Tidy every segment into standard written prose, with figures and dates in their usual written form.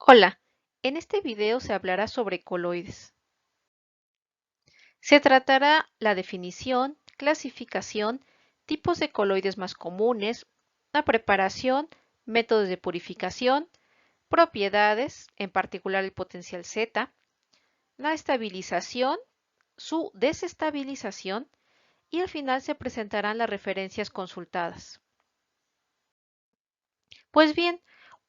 Hola, en este video se hablará sobre coloides. Se tratará la definición, clasificación, tipos de coloides más comunes, la preparación, métodos de purificación, propiedades, en particular el potencial Z, la estabilización, su desestabilización y al final se presentarán las referencias consultadas. Pues bien,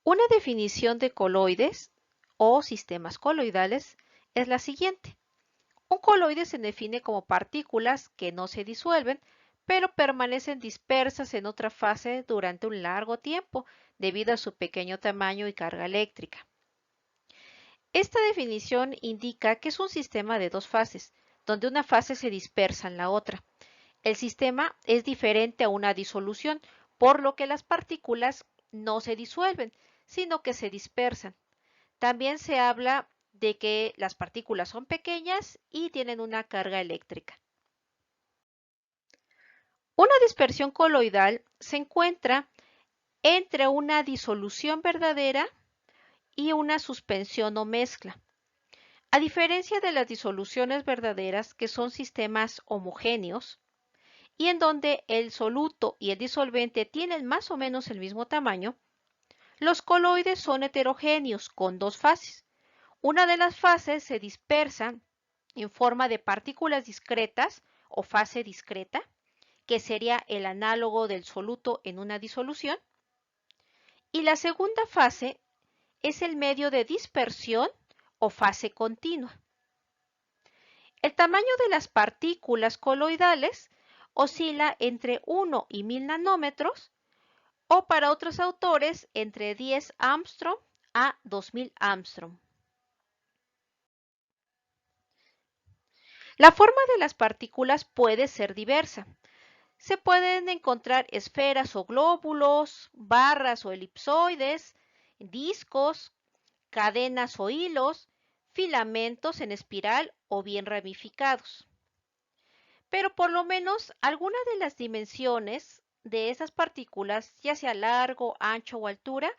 una definición de coloides o sistemas coloidales es la siguiente. Un coloide se define como partículas que no se disuelven, pero permanecen dispersas en otra fase durante un largo tiempo debido a su pequeño tamaño y carga eléctrica. Esta definición indica que es un sistema de dos fases, donde una fase se dispersa en la otra. El sistema es diferente a una disolución, por lo que las partículas no se disuelven, sino que se dispersan. También se habla de que las partículas son pequeñas y tienen una carga eléctrica. Una dispersión coloidal se encuentra entre una disolución verdadera y una suspensión o mezcla. A diferencia de las disoluciones verdaderas, que son sistemas homogéneos, y en donde el soluto y el disolvente tienen más o menos el mismo tamaño, los coloides son heterogéneos con dos fases. Una de las fases se dispersa en forma de partículas discretas o fase discreta, que sería el análogo del soluto en una disolución, y la segunda fase es el medio de dispersión o fase continua. El tamaño de las partículas coloidales oscila entre 1 y 1000 nanómetros o para otros autores entre 10 Armstrong a 2000 Armstrong. La forma de las partículas puede ser diversa. Se pueden encontrar esferas o glóbulos, barras o elipsoides, discos, cadenas o hilos, filamentos en espiral o bien ramificados. Pero por lo menos alguna de las dimensiones de esas partículas, ya sea largo, ancho o altura,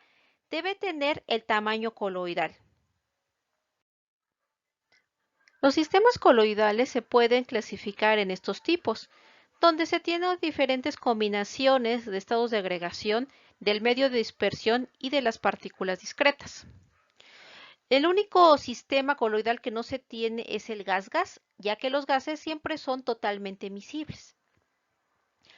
debe tener el tamaño coloidal. Los sistemas coloidales se pueden clasificar en estos tipos, donde se tienen diferentes combinaciones de estados de agregación del medio de dispersión y de las partículas discretas. El único sistema coloidal que no se tiene es el gas-gas, ya que los gases siempre son totalmente miscibles.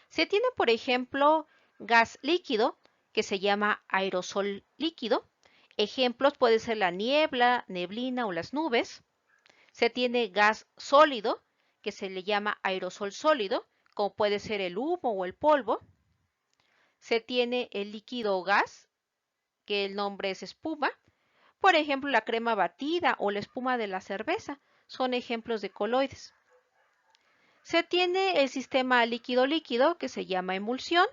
Se tiene, por ejemplo, gas líquido, que se llama aerosol líquido. Ejemplos pueden ser la niebla, neblina o las nubes. Se tiene gas sólido, que se le llama aerosol sólido, como puede ser el humo o el polvo. Se tiene el líquido gas, que el nombre es espuma. Por ejemplo, la crema batida o la espuma de la cerveza son ejemplos de coloides. Se tiene el sistema líquido-líquido, que se llama emulsión.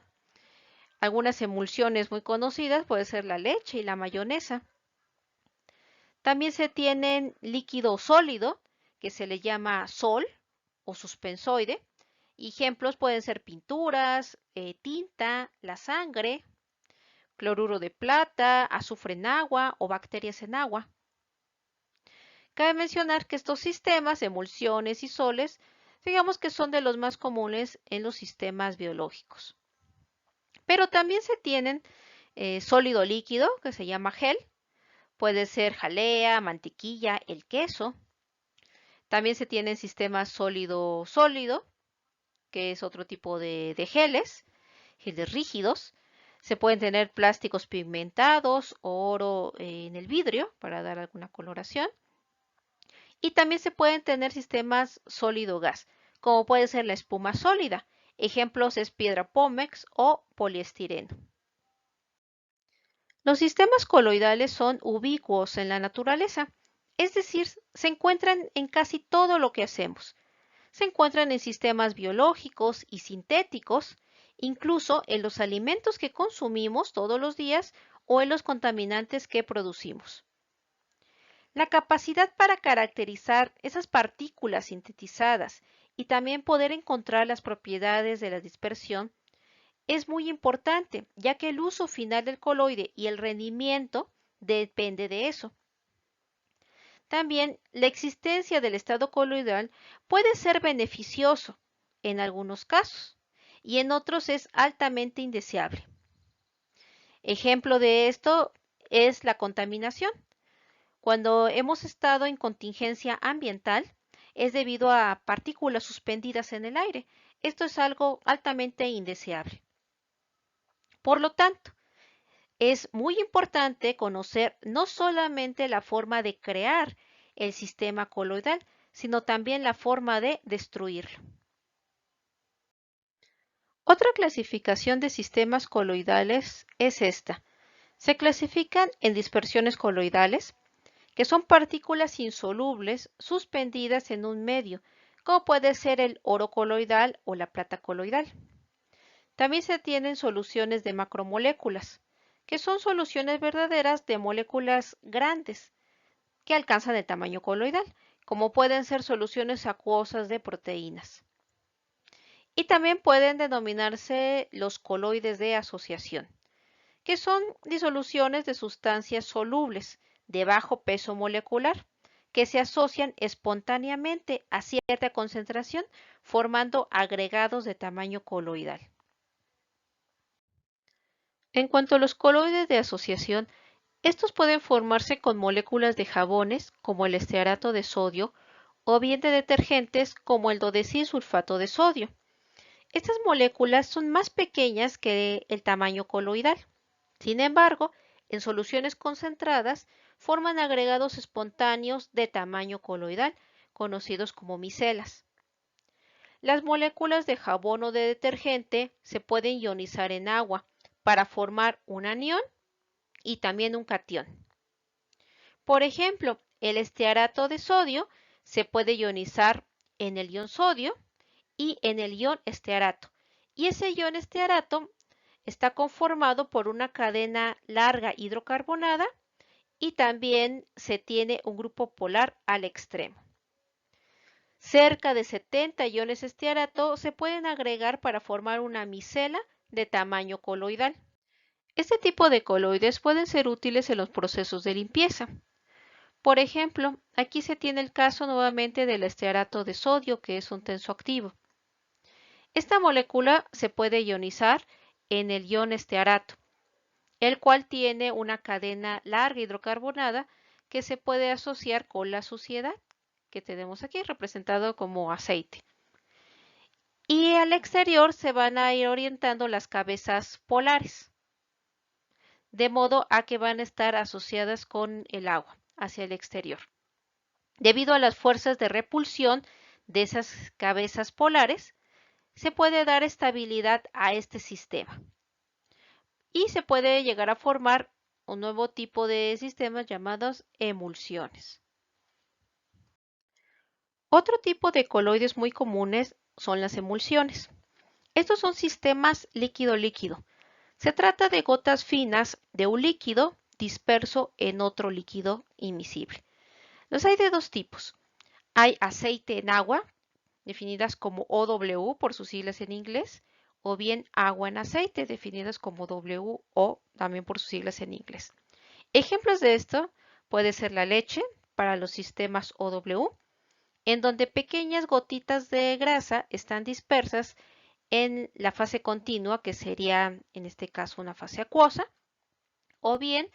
Algunas emulsiones muy conocidas puede ser la leche y la mayonesa. También se tienen líquido sólido, que se le llama sol o suspensoide. Ejemplos pueden ser pinturas, tinta, la sangre, cloruro de plata, azufre en agua o bacterias en agua. Cabe mencionar que estos sistemas, emulsiones y soles, digamos que son de los más comunes en los sistemas biológicos. Pero también se tienen sólido líquido, que se llama gel. Puede ser jalea, mantequilla, el queso. También se tienen sistemas sólido-sólido, que es otro tipo de geles rígidos. Se pueden tener plásticos pigmentados, oro en el vidrio para dar alguna coloración. Y también se pueden tener sistemas sólido-gas, como puede ser la espuma sólida. Ejemplos es piedra pómex o poliestireno. Los sistemas coloidales son ubicuos en la naturaleza, es decir, se encuentran en casi todo lo que hacemos. Se encuentran en sistemas biológicos y sintéticos, incluso en los alimentos que consumimos todos los días o en los contaminantes que producimos. La capacidad para caracterizar esas partículas sintetizadas y también poder encontrar las propiedades de la dispersión es muy importante, ya que el uso final del coloide y el rendimiento depende de eso. También la existencia del estado coloidal puede ser beneficioso en algunos casos y en otros es altamente indeseable. Ejemplo de esto es la contaminación. Cuando hemos estado en contingencia ambiental es debido a partículas suspendidas en el aire. Esto es algo altamente indeseable. Por lo tanto, es muy importante conocer no solamente la forma de crear el sistema coloidal, sino también la forma de destruirlo. Otra clasificación de sistemas coloidales es esta. Se clasifican en dispersiones coloidales, que son partículas insolubles suspendidas en un medio, como puede ser el oro coloidal o la plata coloidal. También se tienen soluciones de macromoléculas, que son soluciones verdaderas de moléculas grandes que alcanzan el tamaño coloidal, como pueden ser soluciones acuosas de proteínas. Y también pueden denominarse los coloides de asociación, que son disoluciones de sustancias solubles de bajo peso molecular, que se asocian espontáneamente a cierta concentración, formando agregados de tamaño coloidal. En cuanto a los coloides de asociación, estos pueden formarse con moléculas de jabones, como el estearato de sodio, o bien de detergentes, como el dodecilsulfato de sodio. Estas moléculas son más pequeñas que el tamaño coloidal. Sin embargo, en soluciones concentradas, forman agregados espontáneos de tamaño coloidal, conocidos como micelas. Las moléculas de jabón o de detergente se pueden ionizar en agua para formar un anión y también un catión. Por ejemplo, el estearato de sodio se puede ionizar en el ion sodio y en el ion estearato. Y ese ion estearato está conformado por una cadena larga hidrocarbonada y también se tiene un grupo polar al extremo. Cerca de 70 iones estearato se pueden agregar para formar una micela de tamaño coloidal. Este tipo de coloides pueden ser útiles en los procesos de limpieza. Por ejemplo, aquí se tiene el caso nuevamente del estearato de sodio, que es un tensoactivo. Esta molécula se puede ionizar en el ion estearato, el cual tiene una cadena larga hidrocarbonada que se puede asociar con la suciedad que tenemos aquí, representado como aceite. Y al exterior se van a ir orientando las cabezas polares, de modo a que van a estar asociadas con el agua hacia el exterior. Debido a las fuerzas de repulsión de esas cabezas polares, se puede dar estabilidad a este sistema. Y se puede llegar a formar un nuevo tipo de sistemas llamados emulsiones. Otro tipo de coloides muy comunes son las emulsiones. Estos son sistemas líquido-líquido. Se trata de gotas finas de un líquido disperso en otro líquido imisible. Los hay de dos tipos. Hay aceite en agua, definidas como OW por sus siglas en inglés, o bien agua en aceite, definidas como WO también por sus siglas en inglés. Ejemplos de esto puede ser la leche para los sistemas OW, en donde pequeñas gotitas de grasa están dispersas en la fase continua, que sería en este caso una fase acuosa, o bien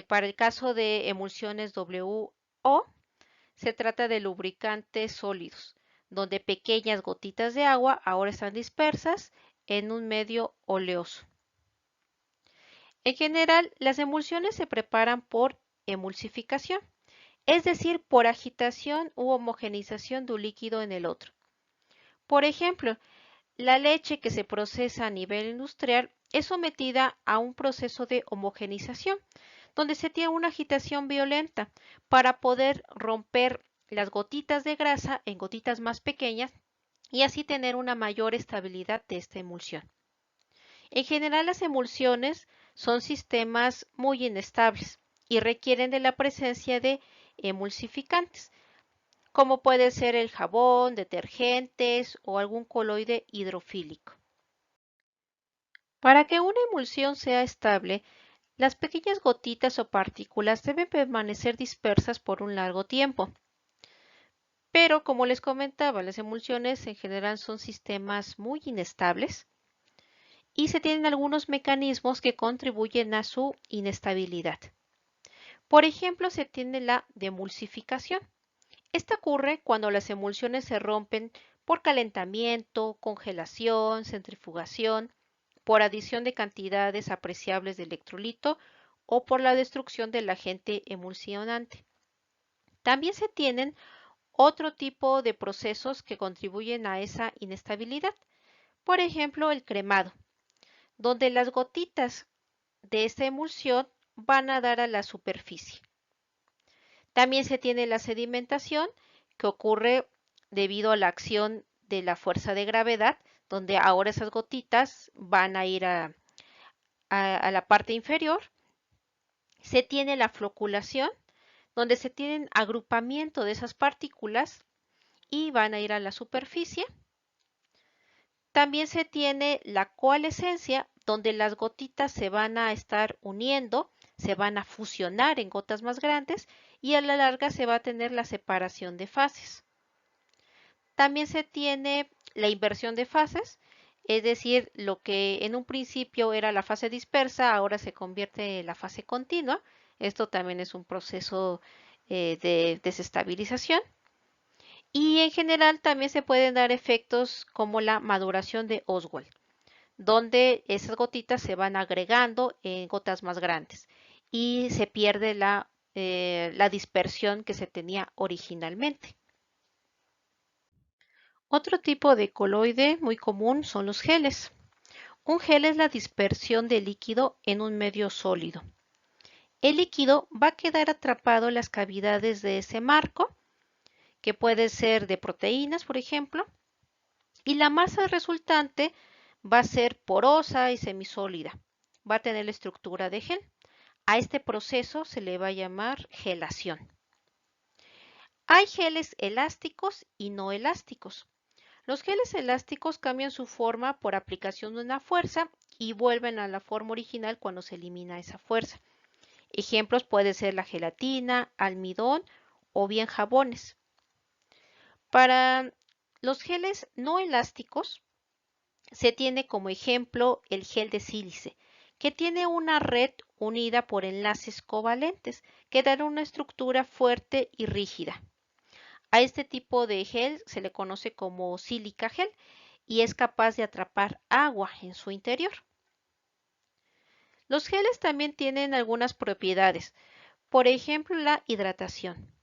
para el caso de emulsiones WO, se trata de lubricantes sólidos, donde pequeñas gotitas de agua ahora están dispersas en un medio oleoso. En general, las emulsiones se preparan por emulsificación, es decir, por agitación u homogenización de un líquido en el otro. Por ejemplo, la leche que se procesa a nivel industrial es sometida a un proceso de homogenización, donde se tiene una agitación violenta para poder romper las gotitas de grasa en gotitas más pequeñas y así tener una mayor estabilidad de esta emulsión. En general, las emulsiones son sistemas muy inestables y requieren de la presencia de emulsificantes, como puede ser el jabón, detergentes o algún coloide hidrofílico. Para que una emulsión sea estable, Las pequeñas gotitas o partículas deben permanecer dispersas por un largo tiempo. Pero como les comentaba, las emulsiones en general son sistemas muy inestables y se tienen algunos mecanismos que contribuyen a su inestabilidad. Por ejemplo, se tiene la demulsificación. Esta ocurre cuando las emulsiones se rompen por calentamiento, congelación, centrifugación, por adición de cantidades apreciables de electrolito o por la destrucción del agente emulsionante. También se tienen otro tipo de procesos que contribuyen a esa inestabilidad. Por ejemplo, el cremado, donde las gotitas de esta emulsión van a dar a la superficie. También se tiene la sedimentación, que ocurre debido a la acción de la fuerza de gravedad, donde ahora esas gotitas van a ir a la parte inferior. Se tiene la floculación, donde se tienen agrupamiento de esas partículas y van a ir a la superficie. También se tiene la coalescencia, donde las gotitas se van a estar uniendo, se van a fusionar en gotas más grandes y a la larga se va a tener la separación de fases. También se tiene la inversión de fases, es decir, lo que en un principio era la fase dispersa, ahora se convierte en la fase continua. Esto también es un proceso de desestabilización. Y en general también se pueden dar efectos como la maduración de Oswald, donde esas gotitas se van agregando en gotas más grandes y se pierde la dispersión que se tenía originalmente. Otro tipo de coloide muy común son los geles. Un gel es la dispersión de líquido en un medio sólido. El líquido va a quedar atrapado en las cavidades de ese marco, que puede ser de proteínas, por ejemplo, y la masa resultante va a ser porosa y semisólida. Va a tener la estructura de gel. A este proceso se le va a llamar gelación. Hay geles elásticos y no elásticos. Los geles elásticos cambian su forma por aplicación de una fuerza y vuelven a la forma original cuando se elimina esa fuerza. Ejemplos pueden ser la gelatina, almidón o bien jabones. Para los geles no elásticos se tiene como ejemplo el gel de sílice, que tiene una red unida por enlaces covalentes que dan una estructura fuerte y rígida. A este tipo de gel se le conoce como sílica gel y es capaz de atrapar agua en su interior. Los geles también tienen algunas propiedades, por ejemplo la hidratación.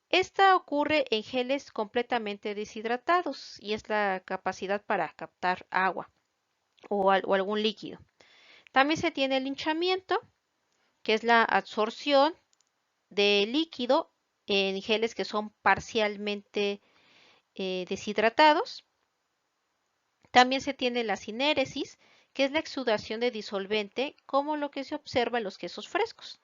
Esta ocurre en geles completamente deshidratados y es la capacidad para captar agua o algún líquido. También se tiene el hinchamiento, que es la absorción de líquido en geles que son parcialmente deshidratados. También se tiene la sinéresis, que es la exudación de disolvente, como lo que se observa en los quesos frescos.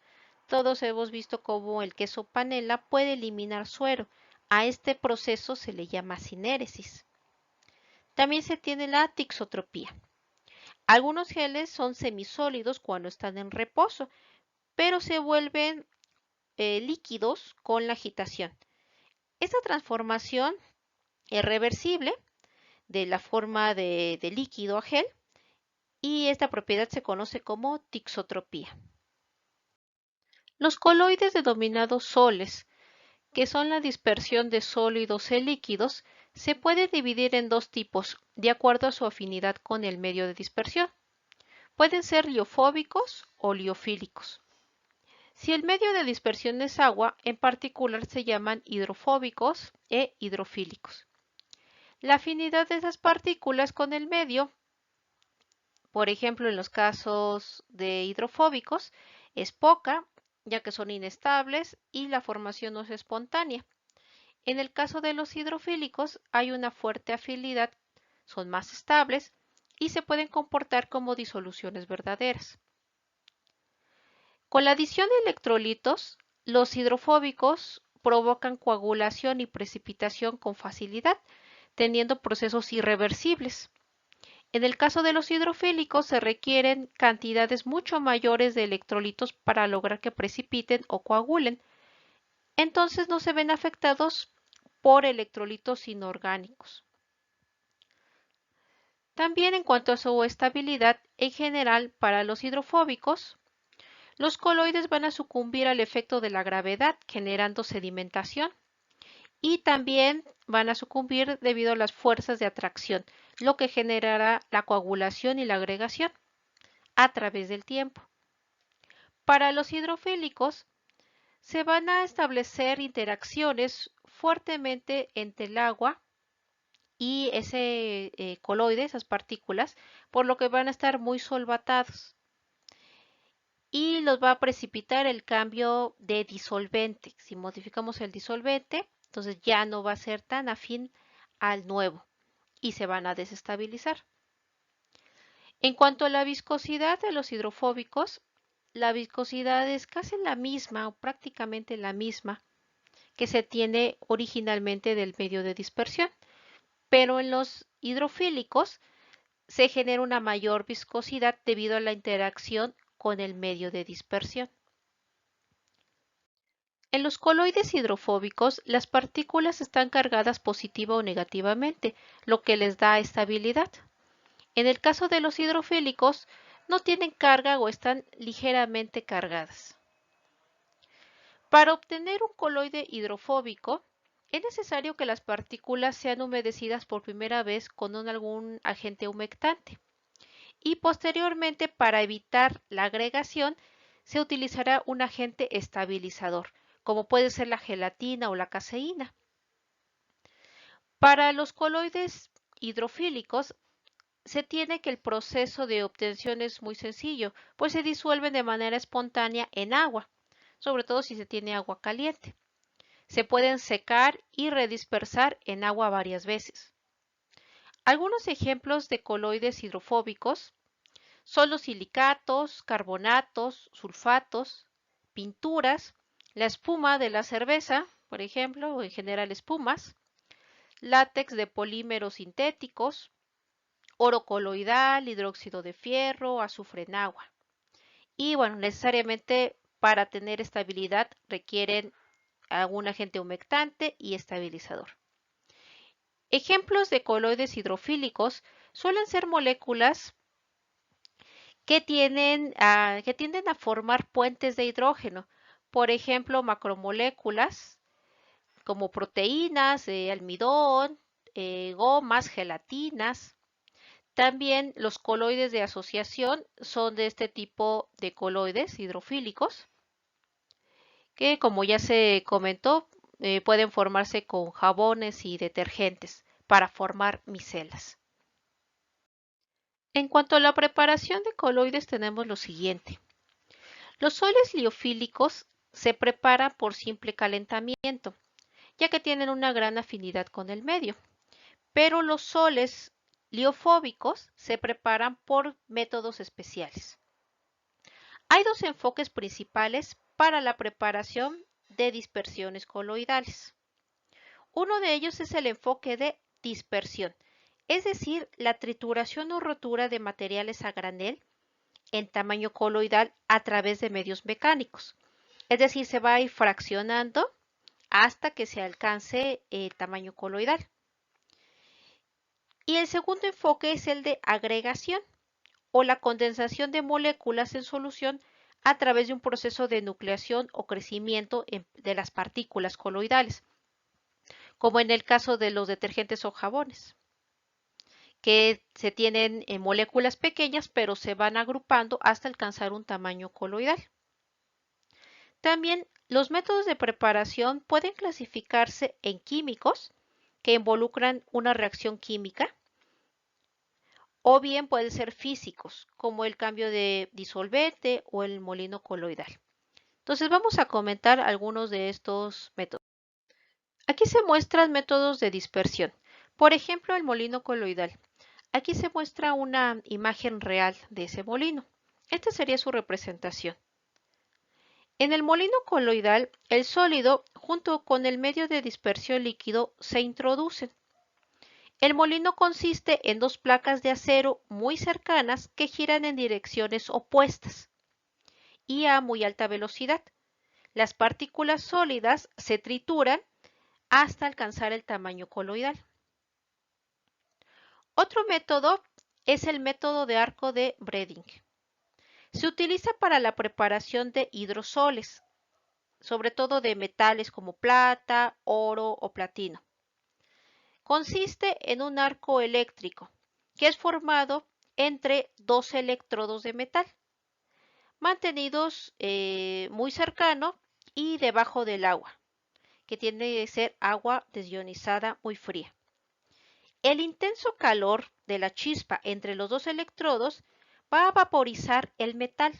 Todos hemos visto cómo el queso panela puede eliminar suero. A este proceso se le llama sinéresis. También se tiene la tixotropía. Algunos geles son semisólidos cuando están en reposo, pero se vuelven líquidos con la agitación. Esta transformación es reversible de la forma de líquido a gel y esta propiedad se conoce como tixotropía. Los coloides denominados soles, que son la dispersión de sólidos en líquidos, se pueden dividir en dos tipos de acuerdo a su afinidad con el medio de dispersión. Pueden ser liofóbicos o liofílicos. Si el medio de dispersión es agua, en particular se llaman hidrofóbicos e hidrofílicos. La afinidad de esas partículas con el medio, por ejemplo en los casos de hidrofóbicos, es poca, ya que son inestables y la formación no es espontánea. En el caso de los hidrofílicos hay una fuerte afinidad, son más estables y se pueden comportar como disoluciones verdaderas. Con la adición de electrolitos, los hidrofóbicos provocan coagulación y precipitación con facilidad, teniendo procesos irreversibles. En el caso de los hidrofílicos se requieren cantidades mucho mayores de electrolitos para lograr que precipiten o coagulen. Entonces no se ven afectados por electrolitos inorgánicos. También en cuanto a su estabilidad, en general para los hidrofóbicos, los coloides van a sucumbir al efecto de la gravedad, generando sedimentación, y también van a sucumbir debido a las fuerzas de atracción, lo que generará la coagulación y la agregación a través del tiempo. Para los hidrofílicos, se van a establecer interacciones fuertemente entre el agua y ese coloide, esas partículas, por lo que van a estar muy solvatados y los va a precipitar el cambio de disolvente. Si modificamos el disolvente, entonces ya no va a ser tan afín al nuevo y se van a desestabilizar. En cuanto a la viscosidad de los hidrofóbicos, la viscosidad es casi la misma o prácticamente la misma que se tiene originalmente del medio de dispersión, pero en los hidrofílicos se genera una mayor viscosidad debido a la interacción con el medio de dispersión. En los coloides hidrofóbicos, las partículas están cargadas positiva o negativamente, lo que les da estabilidad. En el caso de los hidrofílicos, no tienen carga o están ligeramente cargadas. Para obtener un coloide hidrofóbico, es necesario que las partículas sean humedecidas por primera vez con algún agente humectante y posteriormente, para evitar la agregación, se utilizará un agente estabilizador, como puede ser la gelatina o la caseína. Para los coloides hidrofílicos, se tiene que el proceso de obtención es muy sencillo, pues se disuelven de manera espontánea en agua, sobre todo si se tiene agua caliente. Se pueden secar y redispersar en agua varias veces. Algunos ejemplos de coloides hidrofóbicos son los silicatos, carbonatos, sulfatos, pinturas, la espuma de la cerveza, por ejemplo, o en general espumas, látex de polímeros sintéticos, oro coloidal, hidróxido de fierro, azufre en agua. Y bueno, necesariamente para tener estabilidad requieren algún agente humectante y estabilizador. Ejemplos de coloides hidrofílicos suelen ser moléculas que tienden a formar puentes de hidrógeno, por ejemplo, macromoléculas como proteínas, almidón, gomas, gelatinas. También los coloides de asociación son de este tipo de coloides hidrofílicos, que como ya se comentó, pueden formarse con jabones y detergentes para formar micelas. En cuanto a la preparación de coloides tenemos lo siguiente. Los soles liofílicos se preparan por simple calentamiento, ya que tienen una gran afinidad con el medio, pero los soles liofóbicos se preparan por métodos especiales. Hay dos enfoques principales para la preparación de dispersiones coloidales. Uno de ellos es el enfoque de dispersión, es decir, la trituración o rotura de materiales a granel en tamaño coloidal a través de medios mecánicos. Es decir, se va a ir fraccionando hasta que se alcance el tamaño coloidal. Y el segundo enfoque es el de agregación o la condensación de moléculas en solución a través de un proceso de nucleación o crecimiento de las partículas coloidales, como en el caso de los detergentes o jabones, que se tienen en moléculas pequeñas pero se van agrupando hasta alcanzar un tamaño coloidal. También los métodos de preparación pueden clasificarse en químicos, que involucran una reacción química, o bien pueden ser físicos, como el cambio de disolvente o el molino coloidal. Entonces vamos a comentar algunos de estos métodos. Aquí se muestran métodos de dispersión. Por ejemplo, el molino coloidal. Aquí se muestra una imagen real de ese molino. Esta sería su representación. En el molino coloidal, el sólido junto con el medio de dispersión líquido se introducen. El molino consiste en dos placas de acero muy cercanas que giran en direcciones opuestas y a muy alta velocidad. Las partículas sólidas se trituran hasta alcanzar el tamaño coloidal. Otro método es el método de arco de Breding. Se utiliza para la preparación de hidrosoles, sobre todo de metales como plata, oro o platino. Consiste en un arco eléctrico que es formado entre dos electrodos de metal, mantenidos muy cercano y debajo del agua, que tiene que ser agua desionizada muy fría. El intenso calor de la chispa entre los dos electrodos va a vaporizar el metal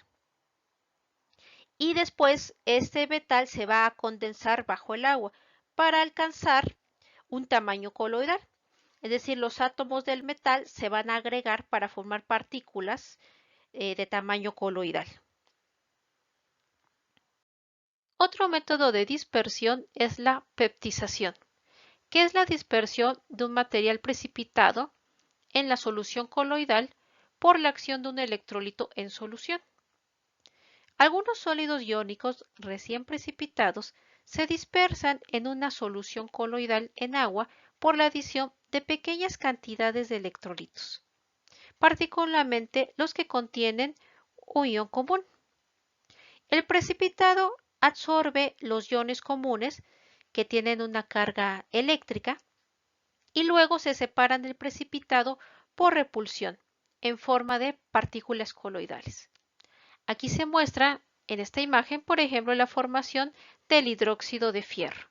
y después este metal se va a condensar bajo el agua para alcanzar un tamaño coloidal. Es decir, los átomos del metal se van a agregar para formar partículas de tamaño coloidal. Otro método de dispersión es la peptización, que es la dispersión de un material precipitado en la solución coloidal por la acción de un electrolito en solución. Algunos sólidos iónicos recién precipitados se dispersan en una solución coloidal en agua por la adición de pequeñas cantidades de electrolitos, particularmente los que contienen un ion común. El precipitado absorbe los iones comunes que tienen una carga eléctrica y luego se separan del precipitado por repulsión en forma de partículas coloidales. Aquí se muestra en esta imagen, por ejemplo, la formación del hidróxido de fierro.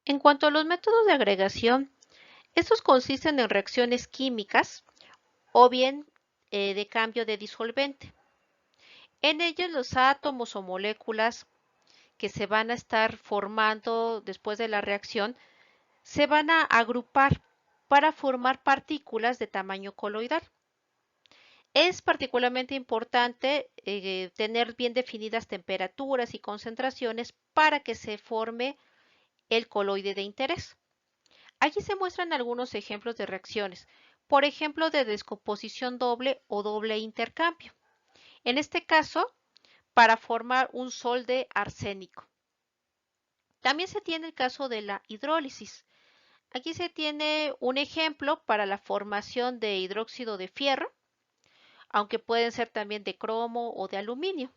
En cuanto a los métodos de agregación, estos consisten en reacciones químicas o bien de cambio de disolvente. En ellos los átomos o moléculas que se van a estar formando después de la reacción se van a agrupar para formar partículas de tamaño coloidal. Es particularmente importante tener bien definidas temperaturas y concentraciones para que se forme el coloide de interés. Aquí se muestran algunos ejemplos de reacciones, por ejemplo de descomposición doble o doble intercambio. En este caso, para formar un sol de arsénico. También se tiene el caso de la hidrólisis. Aquí se tiene un ejemplo para la formación de hidróxido de fierro, aunque pueden ser también de cromo o de aluminio.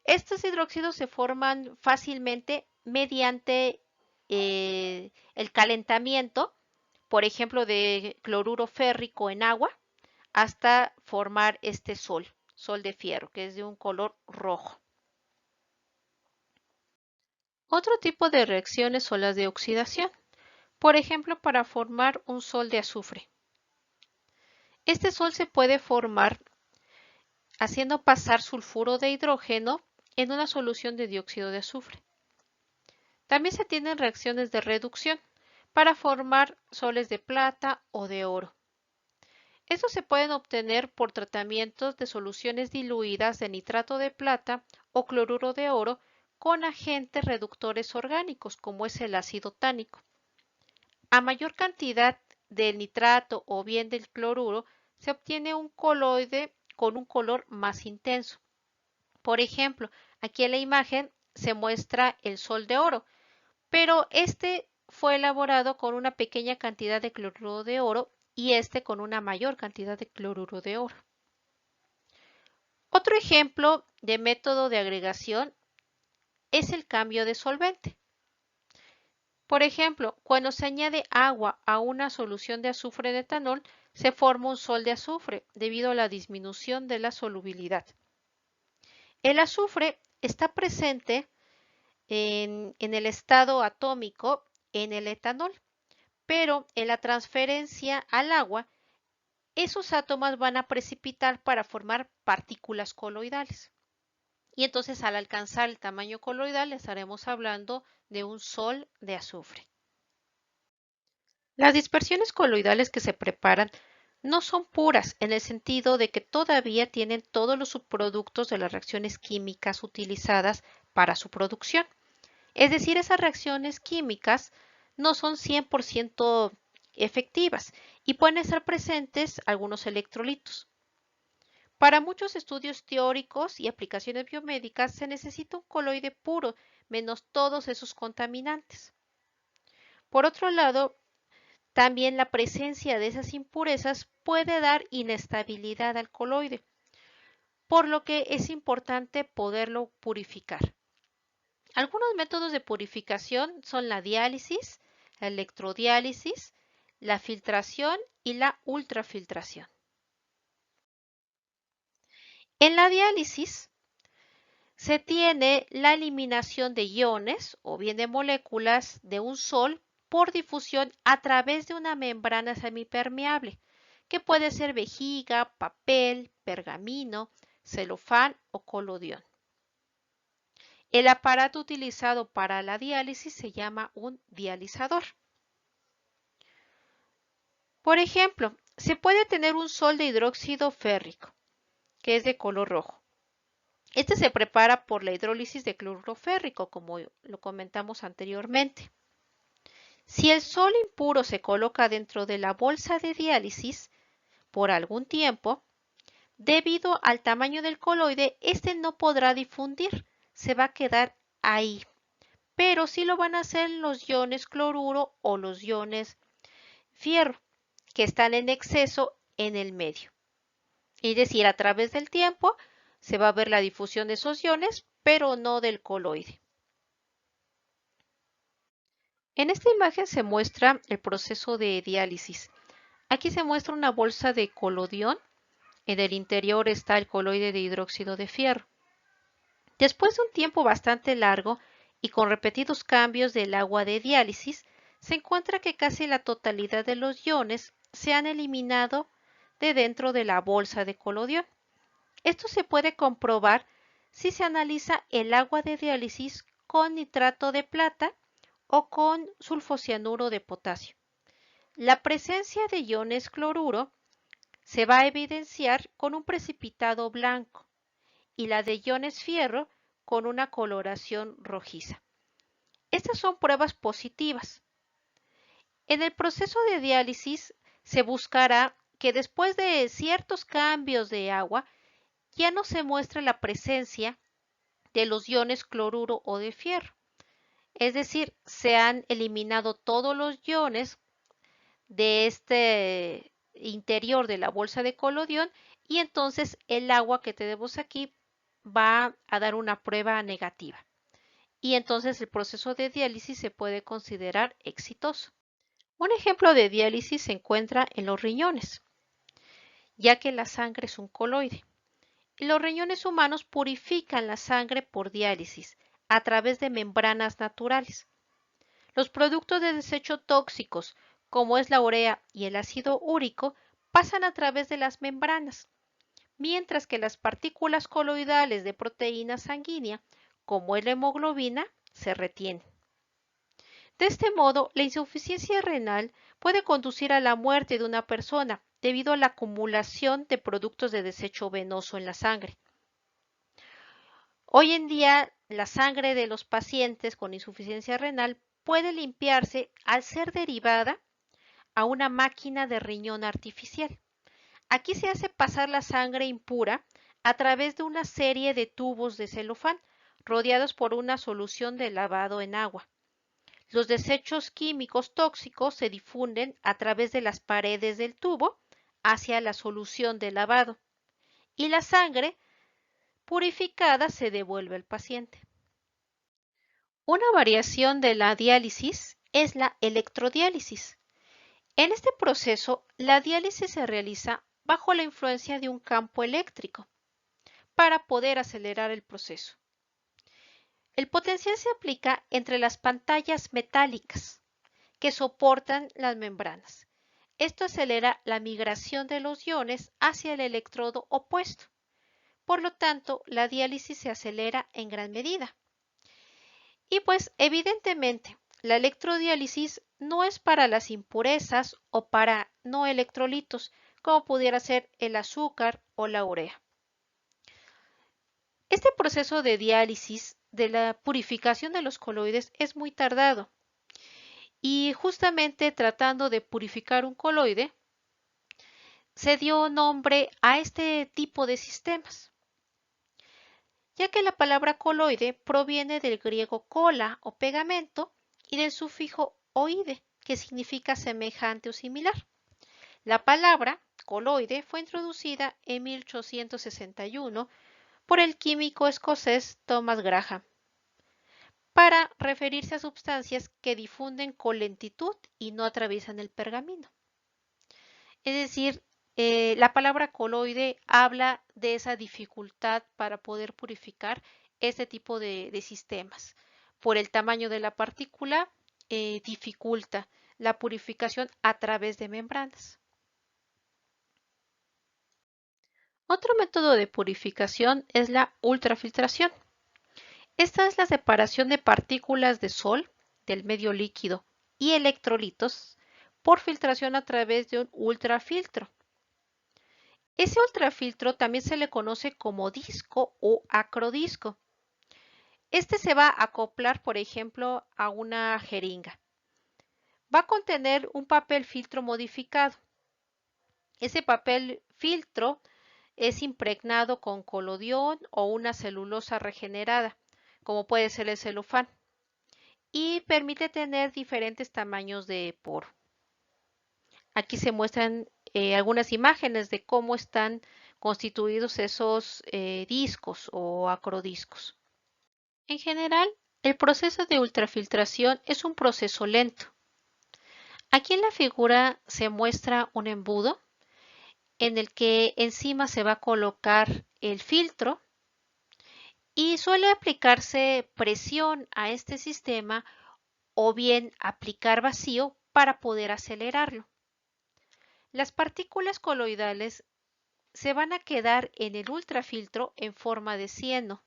Estos hidróxidos se forman fácilmente mediante el calentamiento, por ejemplo, de cloruro férrico en agua, hasta formar este sol de fierro, que es de un color rojo. Otro tipo de reacciones son las de oxidación, por ejemplo, para formar un sol de azufre. Este sol se puede formar haciendo pasar sulfuro de hidrógeno en una solución de dióxido de azufre. También se tienen reacciones de reducción para formar soles de plata o de oro. Estos se pueden obtener por tratamientos de soluciones diluidas de nitrato de plata o cloruro de oro con agentes reductores orgánicos como es el ácido tánico. A mayor cantidad del nitrato o bien del cloruro se obtiene un coloide con un color más intenso. Por ejemplo, aquí en la imagen se muestra el sol de oro, pero este fue elaborado con una pequeña cantidad de cloruro de oro y este con una mayor cantidad de cloruro de oro. Otro ejemplo de método de agregación es el cambio de solvente. Por ejemplo, cuando se añade agua a una solución de azufre de etanol, se forma un sol de azufre debido a la disminución de la solubilidad. El azufre está presente en el estado atómico en el etanol, pero en la transferencia al agua, esos átomos van a precipitar para formar partículas coloidales. Y entonces al alcanzar el tamaño coloidal estaremos hablando de un sol de azufre. Las dispersiones coloidales que se preparan no son puras en el sentido de que todavía tienen todos los subproductos de las reacciones químicas utilizadas para su producción. Es decir, esas reacciones químicas no son 100% efectivas y pueden estar presentes algunos electrolitos. Para muchos estudios teóricos y aplicaciones biomédicas se necesita un coloide puro, menos todos esos contaminantes. Por otro lado, también la presencia de esas impurezas puede dar inestabilidad al coloide, por lo que es importante poderlo purificar. Algunos métodos de purificación son la diálisis, la electrodiálisis, la filtración y la ultrafiltración. En la diálisis se tiene la eliminación de iones o bien de moléculas de un sol por difusión a través de una membrana semipermeable, que puede ser vejiga, papel, pergamino, celofán o colodión. El aparato utilizado para la diálisis se llama un dializador. Por ejemplo, se puede tener un sol de hidróxido férrico, que es de color rojo. Este se prepara por la hidrólisis de cloruro férrico, como lo comentamos anteriormente. Si el sol impuro se coloca dentro de la bolsa de diálisis por algún tiempo, debido al tamaño del coloide, este no podrá difundir, se va a quedar ahí. Pero sí lo van a hacer los iones cloruro o los iones fierro, que están en exceso en el medio. Es decir, a través del tiempo se va a ver la difusión de esos iones, pero no del coloide. En esta imagen se muestra el proceso de diálisis. Aquí se muestra una bolsa de colodión. En el interior está el coloide de hidróxido de fierro. Después de un tiempo bastante largo y con repetidos cambios del agua de diálisis, se encuentra que casi la totalidad de los iones se han eliminado de dentro de la bolsa de colodión. Esto se puede comprobar si se analiza el agua de diálisis con nitrato de plata o con sulfocianuro de potasio. La presencia de iones cloruro se va a evidenciar con un precipitado blanco y la de iones fierro con una coloración rojiza. Estas son pruebas positivas. En el proceso de diálisis se buscará que después de ciertos cambios de agua ya no se muestre la presencia de los iones cloruro o de fierro. Es decir, se han eliminado todos los iones de este interior de la bolsa de colodión y entonces el agua que tenemos aquí va a dar una prueba negativa. Y entonces el proceso de diálisis se puede considerar exitoso. Un ejemplo de diálisis se encuentra en los riñones, ya que la sangre es un coloide. Los riñones humanos purifican la sangre por diálisis a través de membranas naturales. Los productos de desecho tóxicos, como es la urea y el ácido úrico, pasan a través de las membranas, mientras que las partículas coloidales de proteína sanguínea, como es la hemoglobina, se retienen. De este modo, la insuficiencia renal puede conducir a la muerte de una persona debido a la acumulación de productos de desecho venoso en la sangre. Hoy en día, la sangre de los pacientes con insuficiencia renal puede limpiarse al ser derivada a una máquina de riñón artificial. Aquí se hace pasar la sangre impura a través de una serie de tubos de celofán rodeados por una solución de lavado en agua. Los desechos químicos tóxicos se difunden a través de las paredes del tubo hacia la solución de lavado y la sangre purificada se devuelve al paciente. Una variación de la diálisis es la electrodiálisis. En este proceso, la diálisis se realiza bajo la influencia de un campo eléctrico para poder acelerar el proceso. El potencial se aplica entre las pantallas metálicas que soportan las membranas. Esto acelera la migración de los iones hacia el electrodo opuesto. Por lo tanto, la diálisis se acelera en gran medida. Y pues evidentemente, la electrodiálisis no es para las impurezas o para no electrolitos, como pudiera ser el azúcar o la urea. Este proceso de diálisis de la purificación de los coloides es muy tardado. Y justamente tratando de purificar un coloide, se dio nombre a este tipo de sistemas, ya que la palabra coloide proviene del griego cola o pegamento y del sufijo oide, que significa semejante o similar. La palabra coloide fue introducida en 1861 por el químico escocés Thomas Graham para referirse a sustancias que difunden con lentitud y no atraviesan el pergamino. Es decir, la palabra coloide habla de esa dificultad para poder purificar este tipo de sistemas. Por el tamaño de la partícula, dificulta la purificación a través de membranas. Otro método de purificación es la ultrafiltración. Esta es la separación de partículas de sol del medio líquido y electrolitos por filtración a través de un ultrafiltro. Ese ultrafiltro también se le conoce como disco o acrodisco. Este se va a acoplar, por ejemplo, a una jeringa. Va a contener un papel filtro modificado. Ese papel filtro es impregnado con colodión o una celulosa regenerada, como puede ser el celofán, y permite tener diferentes tamaños de poro. Aquí se muestran algunas imágenes de cómo están constituidos esos discos o acrodiscos. En general, el proceso de ultrafiltración es un proceso lento. Aquí en la figura se muestra un embudo en el que encima se va a colocar el filtro y suele aplicarse presión a este sistema o bien aplicar vacío para poder acelerarlo. Las partículas coloidales se van a quedar en el ultrafiltro en forma de cieno.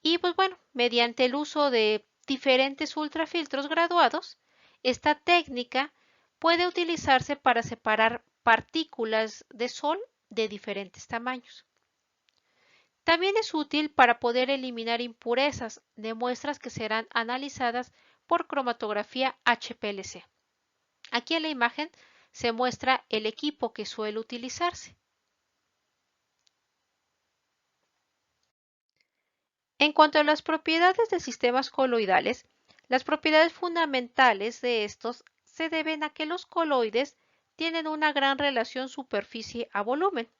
Y pues bueno, mediante el uso de diferentes ultrafiltros graduados, esta técnica puede utilizarse para separar partículas de sol de diferentes tamaños. También es útil para poder eliminar impurezas de muestras que serán analizadas por cromatografía HPLC. Aquí en la imagen se muestra el equipo que suele utilizarse. En cuanto a las propiedades de sistemas coloidales, las propiedades fundamentales de estos se deben a que los coloides tienen una gran relación superficie a volumen.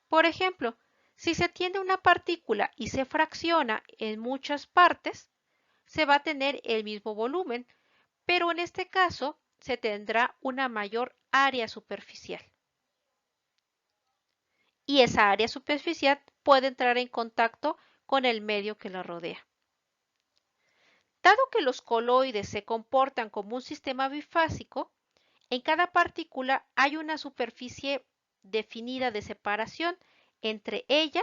Por ejemplo, si se tiene una partícula y se fracciona en muchas partes, se va a tener el mismo volumen, pero en este caso se tendrá una mayor área superficial. Y esa área superficial puede entrar en contacto con el medio que la rodea. Dado que los coloides se comportan como un sistema bifásico, en cada partícula hay una superficie definida de separación entre ella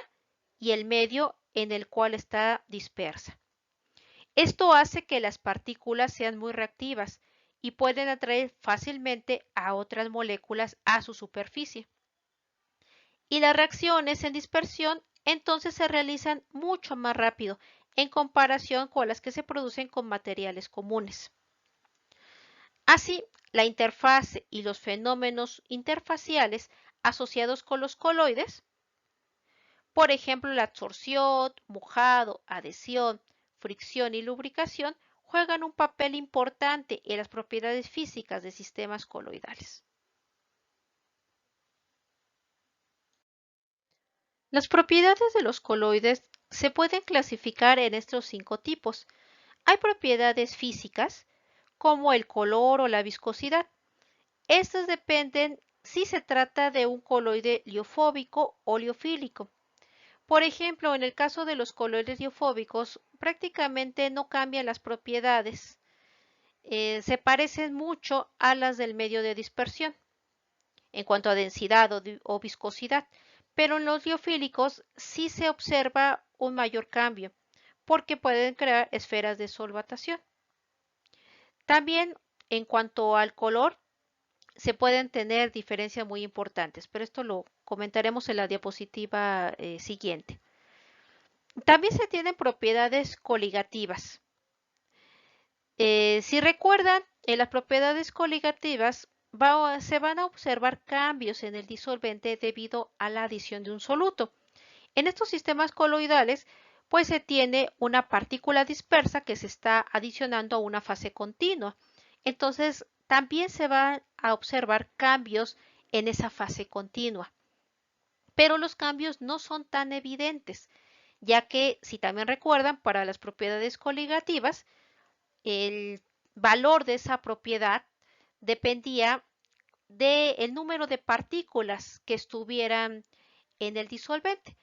y el medio en el cual está dispersa. Esto hace que las partículas sean muy reactivas y pueden atraer fácilmente a otras moléculas a su superficie. Y las reacciones en dispersión entonces se realizan mucho más rápido en comparación con las que se producen con materiales comunes. Así, la interfaz y los fenómenos interfaciales asociados con los coloides, por ejemplo la absorción, mojado, adhesión, fricción y lubricación, juegan un papel importante en las propiedades físicas de sistemas coloidales. Las propiedades de los coloides se pueden clasificar en estos 5 tipos. Hay propiedades físicas, como el color o la viscosidad. Estas dependen si se trata de un coloide liofóbico o liofílico. Por ejemplo, en el caso de los coloides liofóbicos, prácticamente no cambian las propiedades. Se parecen mucho a las del medio de dispersión en cuanto a densidad o viscosidad, pero en los liofílicos sí se observa un mayor cambio porque pueden crear esferas de solvatación. También en cuanto al color, se pueden tener diferencias muy importantes, pero esto lo comentaremos en la diapositiva siguiente. También se tienen propiedades coligativas. Si recuerdan, en las propiedades coligativas se van a observar cambios en el disolvente debido a la adición de un soluto. En estos sistemas coloidales, pues se tiene una partícula dispersa que se está adicionando a una fase continua. Entonces, también se van a observar cambios en esa fase continua. Pero los cambios no son tan evidentes, ya que, si también recuerdan, para las propiedades coligativas, el valor de esa propiedad dependía del número de partículas que estuvieran en el disolvente.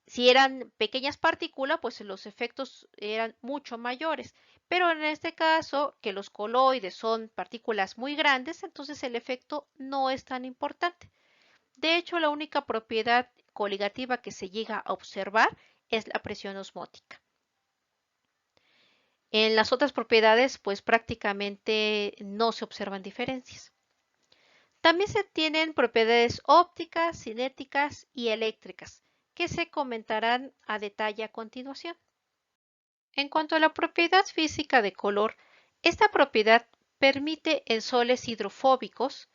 Si eran pequeñas partículas, pues los efectos eran mucho mayores. Pero en este caso, que los coloides son partículas muy grandes, entonces el efecto no es tan importante. De hecho, la única propiedad coligativa que se llega a observar es la presión osmótica. En las otras propiedades, pues prácticamente no se observan diferencias. También se tienen propiedades ópticas, cinéticas y eléctricas, que se comentarán a detalle a continuación. En cuanto a la propiedad física de color, esta propiedad permite en soles hidrofóbicos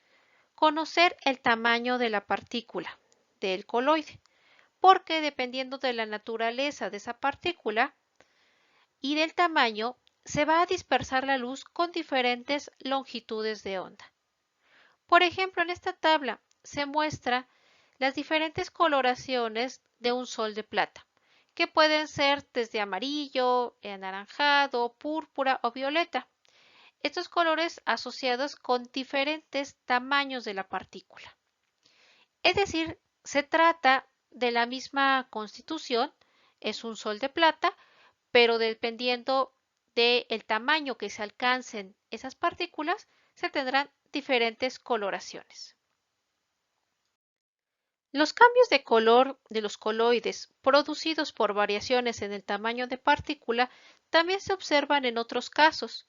conocer el tamaño de la partícula del coloide, porque dependiendo de la naturaleza de esa partícula y del tamaño, se va a dispersar la luz con diferentes longitudes de onda. Por ejemplo, en esta tabla se muestra las diferentes coloraciones de un sol de plata, que pueden ser desde amarillo, anaranjado, púrpura o violeta. Estos colores asociados con diferentes tamaños de la partícula. Es decir, se trata de la misma constitución, es un sol de plata, pero dependiendo del tamaño que se alcancen esas partículas, se tendrán diferentes coloraciones. Los cambios de color de los coloides producidos por variaciones en el tamaño de partícula también se observan en otros casos,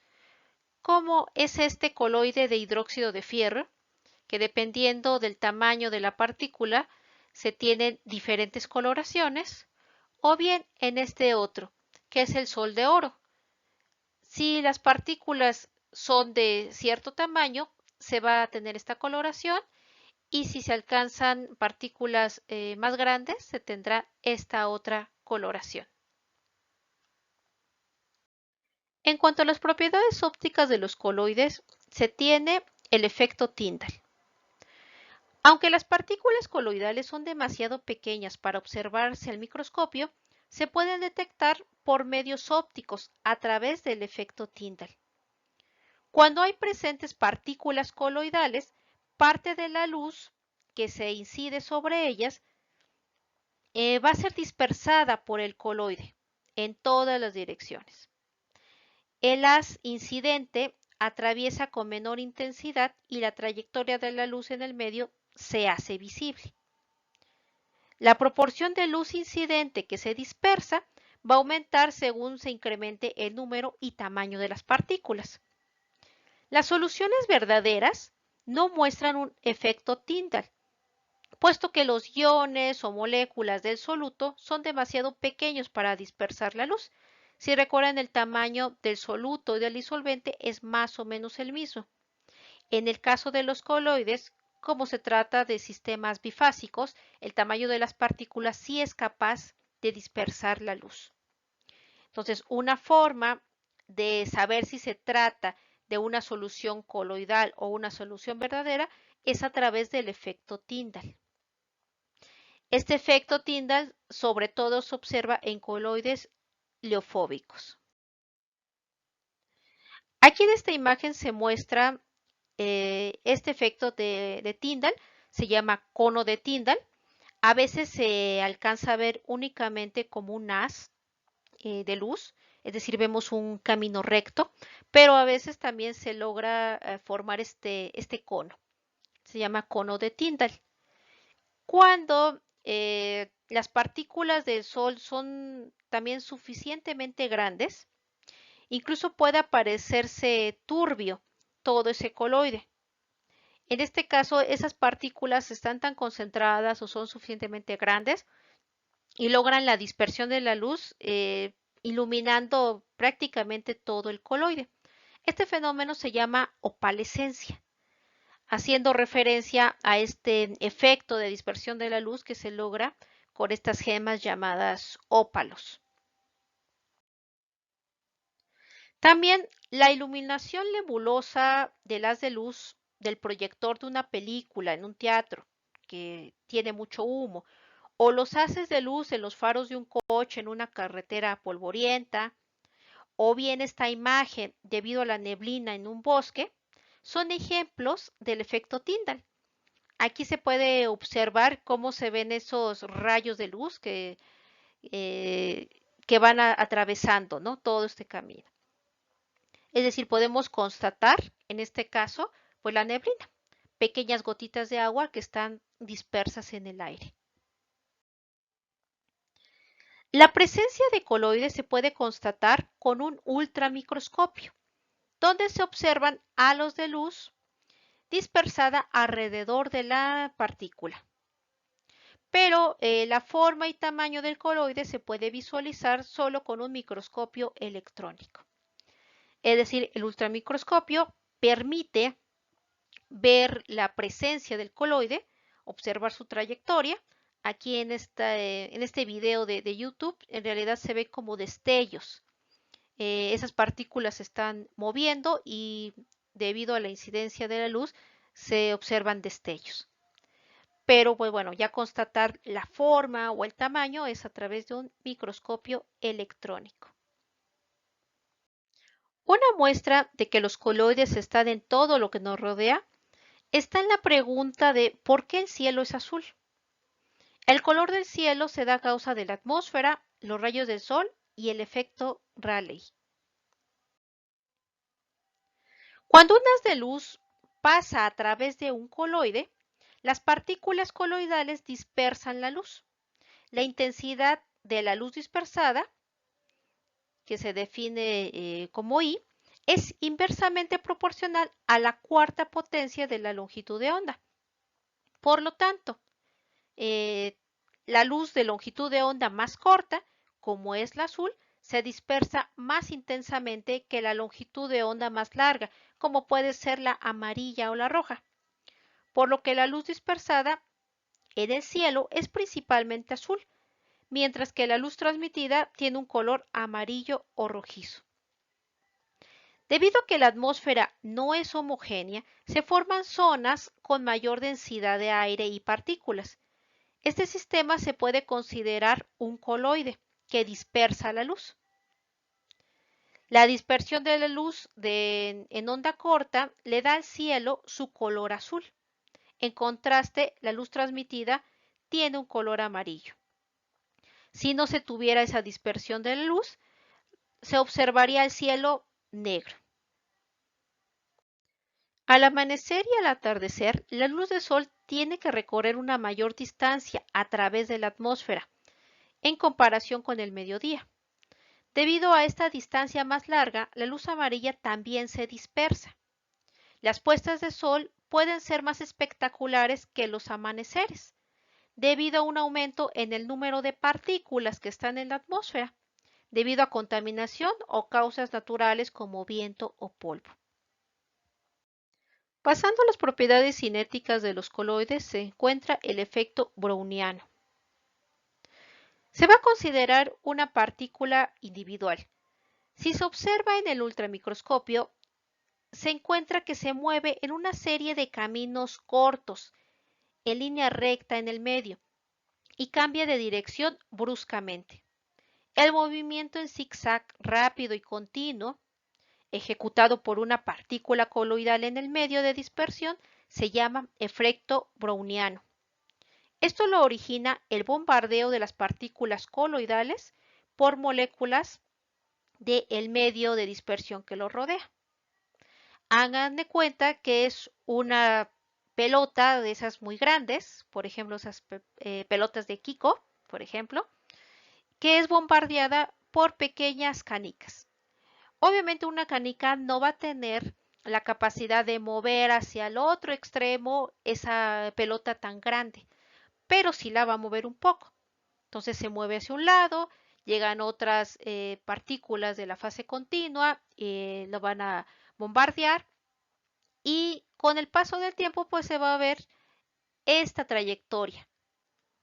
como es este coloide de hidróxido de fierro, que dependiendo del tamaño de la partícula se tienen diferentes coloraciones, o bien en este otro, que es el sol de oro. Si las partículas son de cierto tamaño, se va a tener esta coloración, y si se alcanzan partículas más grandes, se tendrá esta otra coloración. En cuanto a las propiedades ópticas de los coloides, se tiene el efecto Tyndall. Aunque las partículas coloidales son demasiado pequeñas para observarse al microscopio, se pueden detectar por medios ópticos a través del efecto Tyndall. Cuando hay presentes partículas coloidales, parte de la luz que se incide sobre ellas va a ser dispersada por el coloide en todas las direcciones. El haz incidente atraviesa con menor intensidad y la trayectoria de la luz en el medio se hace visible. La proporción de luz incidente que se dispersa va a aumentar según se incremente el número y tamaño de las partículas. Las soluciones verdaderas no muestran un efecto Tyndall, puesto que los iones o moléculas del soluto son demasiado pequeños para dispersar la luz. Si recuerdan, el tamaño del soluto y del disolvente es más o menos el mismo. En el caso de los coloides, como se trata de sistemas bifásicos, el tamaño de las partículas sí es capaz de dispersar la luz. Entonces, una forma de saber si se trata de una solución coloidal o una solución verdadera es a través del efecto Tyndall. Este efecto Tyndall sobre todo se observa en coloides leofóbicos. Aquí en esta imagen se muestra este efecto de Tyndall, se llama cono de Tyndall. A veces se alcanza a ver únicamente como un haz de luz, es decir, vemos un camino recto, pero a veces también se logra formar este cono. Se llama cono de Tyndall. Cuando las partículas del Sol son también suficientemente grandes, incluso puede aparecerse turbio todo ese coloide. En este caso, esas partículas están tan concentradas o son suficientemente grandes y logran la dispersión de la luz iluminando prácticamente todo el coloide. Este fenómeno se llama opalescencia, haciendo referencia a este efecto de dispersión de la luz que se logra con estas gemas llamadas ópalos. También la iluminación nebulosa del haz de luz del proyector de una película en un teatro que tiene mucho humo, o los haces de luz en los faros de un coche en una carretera polvorienta, o bien esta imagen debido a la neblina en un bosque, son ejemplos del efecto Tyndall. Aquí se puede observar cómo se ven esos rayos de luz eh, que van atravesando, ¿no?, todo este camino. Es decir, podemos constatar, en este caso, pues la neblina, pequeñas gotitas de agua que están dispersas en el aire. La presencia de coloides se puede constatar con un ultramicroscopio, donde se observan halos de luz dispersada alrededor de la partícula. Pero la forma y tamaño del coloide se puede visualizar solo con un microscopio electrónico. Es decir, el ultramicroscopio permite ver la presencia del coloide, observar su trayectoria. Aquí en este video de YouTube en realidad se ve como destellos. Esas partículas se están moviendo y debido a la incidencia de la luz se observan destellos. Pero pues bueno, ya constatar la forma o el tamaño es a través de un microscopio electrónico. Una muestra de que los coloides están en todo lo que nos rodea está en la pregunta de ¿por qué el cielo es azul? El color del cielo se da a causa de la atmósfera, los rayos del sol y el efecto Rayleigh. Cuando un haz de luz pasa a través de un coloide, las partículas coloidales dispersan la luz. La intensidad de la luz dispersada, que se define como I, es inversamente proporcional a la cuarta potencia de la longitud de onda. Por lo tanto, eh, la luz de longitud de onda más corta, como es la azul, se dispersa más intensamente que la longitud de onda más larga, como puede ser la amarilla o la roja, por lo que la luz dispersada en el cielo es principalmente azul, mientras que la luz transmitida tiene un color amarillo o rojizo. Debido a que la atmósfera no es homogénea, se forman zonas con mayor densidad de aire y partículas. Este sistema se puede considerar un coloide que dispersa la luz. La dispersión de la luz en onda corta le da al cielo su color azul. En contraste, la luz transmitida tiene un color amarillo. Si no se tuviera esa dispersión de la luz, se observaría el cielo negro. Al amanecer y al atardecer, la luz del sol tiene que recorrer una mayor distancia a través de la atmósfera en comparación con el mediodía. Debido a esta distancia más larga, la luz amarilla también se dispersa. Las puestas de sol pueden ser más espectaculares que los amaneceres, debido a un aumento en el número de partículas que están en la atmósfera, debido a contaminación o causas naturales como viento o polvo. Pasando a las propiedades cinéticas de los coloides, se encuentra el efecto browniano. Se va a considerar una partícula individual. Si se observa en el ultramicroscopio, se encuentra que se mueve en una serie de caminos cortos, en línea recta en el medio, y cambia de dirección bruscamente. El movimiento en zigzag rápido y continuo, ejecutado por una partícula coloidal en el medio de dispersión, se llama efecto browniano. Esto lo origina el bombardeo de las partículas coloidales por moléculas del medio de dispersión que lo rodea. Hagan de cuenta que es una pelota de esas muy grandes, por ejemplo, esas pelotas de Kiko, por ejemplo, que es bombardeada por pequeñas canicas. Obviamente una canica no va a tener la capacidad de mover hacia el otro extremo esa pelota tan grande, pero sí la va a mover un poco. Entonces se mueve hacia un lado, llegan otras partículas de la fase continua, lo van a bombardear y con el paso del tiempo pues se va a ver esta trayectoria.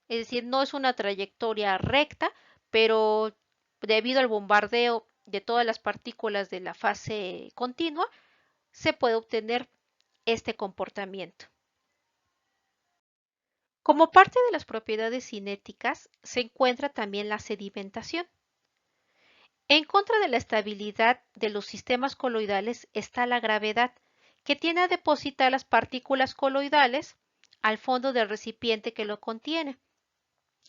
Es decir, no es una trayectoria recta, pero debido al bombardeo de todas las partículas de la fase continua, se puede obtener este comportamiento. Como parte de las propiedades cinéticas se encuentra también la sedimentación. En contra de la estabilidad de los sistemas coloidales está la gravedad, que tiende a depositar las partículas coloidales al fondo del recipiente que lo contiene.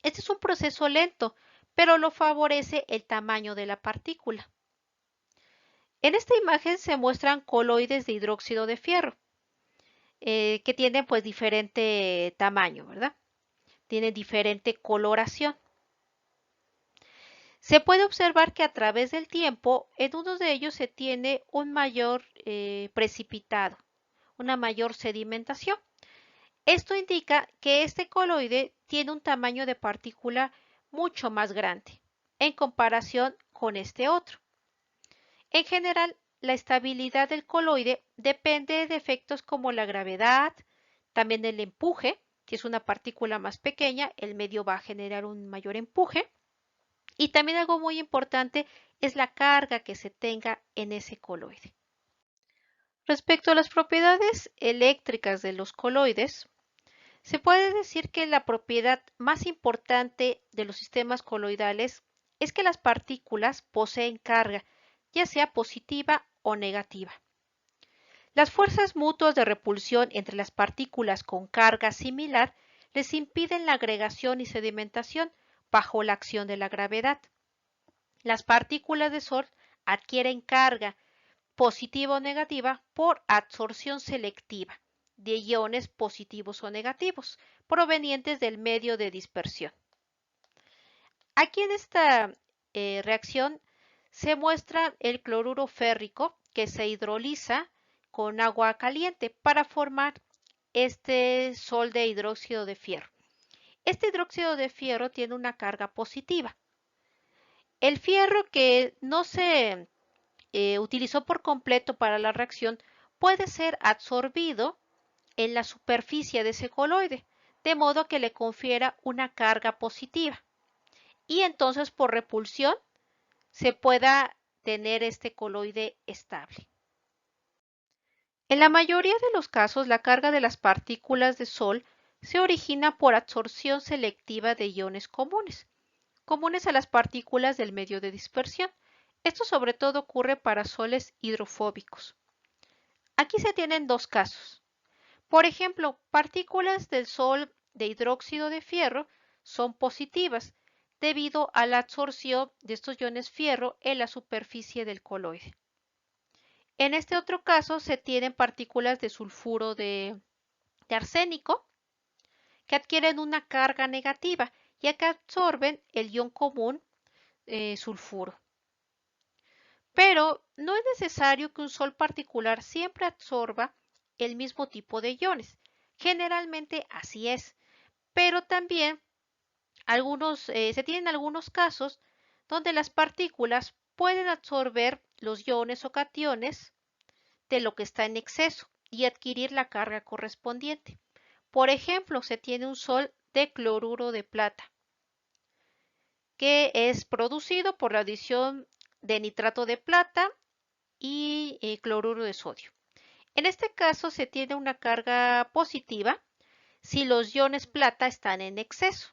Este es un proceso lento, pero lo favorece el tamaño de la partícula. En esta imagen se muestran coloides de hidróxido de fierro, que tienen pues diferente tamaño, ¿verdad? Tienen diferente coloración. Se puede observar que a través del tiempo en uno de ellos se tiene un mayor precipitado, una mayor sedimentación. Esto indica que este coloide tiene un tamaño de partícula mucho más grande en comparación con este otro. En general, la estabilidad del coloide depende de efectos como la gravedad, también el empuje. Si es una partícula más pequeña, el medio va a generar un mayor empuje. Y también algo muy importante es la carga que se tenga en ese coloide. Respecto a las propiedades eléctricas de los coloides, se puede decir que la propiedad más importante de los sistemas coloidales es que las partículas poseen carga, ya sea positiva o negativa. Las fuerzas mutuas de repulsión entre las partículas con carga similar les impiden la agregación y sedimentación bajo la acción de la gravedad. Las partículas de Sol adquieren carga positiva o negativa por absorción selectiva de iones positivos o negativos provenientes del medio de dispersión. Aquí en esta reacción se muestra el cloruro férrico que se hidroliza con agua caliente para formar este sol de hidróxido de fierro. Este hidróxido de fierro tiene una carga positiva. El fierro que no se utilizó por completo para la reacción puede ser absorbido en la superficie de ese coloide, de modo que le confiera una carga positiva. Y entonces por repulsión se pueda tener este coloide estable. En la mayoría de los casos, la carga de las partículas de Sol se origina por absorción selectiva de iones comunes a las partículas del medio de dispersión. Esto sobre todo ocurre para soles hidrofóbicos. Aquí se tienen dos casos. Por ejemplo, partículas del Sol de hidróxido de fierro son positivas debido a la absorción de estos iones fierro en la superficie del coloide. En este otro caso se tienen partículas de sulfuro de arsénico que adquieren una carga negativa ya que absorben el ion común sulfuro. Pero no es necesario que un sol particular siempre absorba el mismo tipo de iones. Generalmente así es, pero también se tienen algunos casos donde las partículas pueden absorber los iones o cationes de lo que está en exceso y adquirir la carga correspondiente. Por ejemplo, se tiene un sol de cloruro de plata, que es producido por la adición de nitrato de plata y cloruro de sodio. En este caso se tiene una carga positiva si los iones plata están en exceso.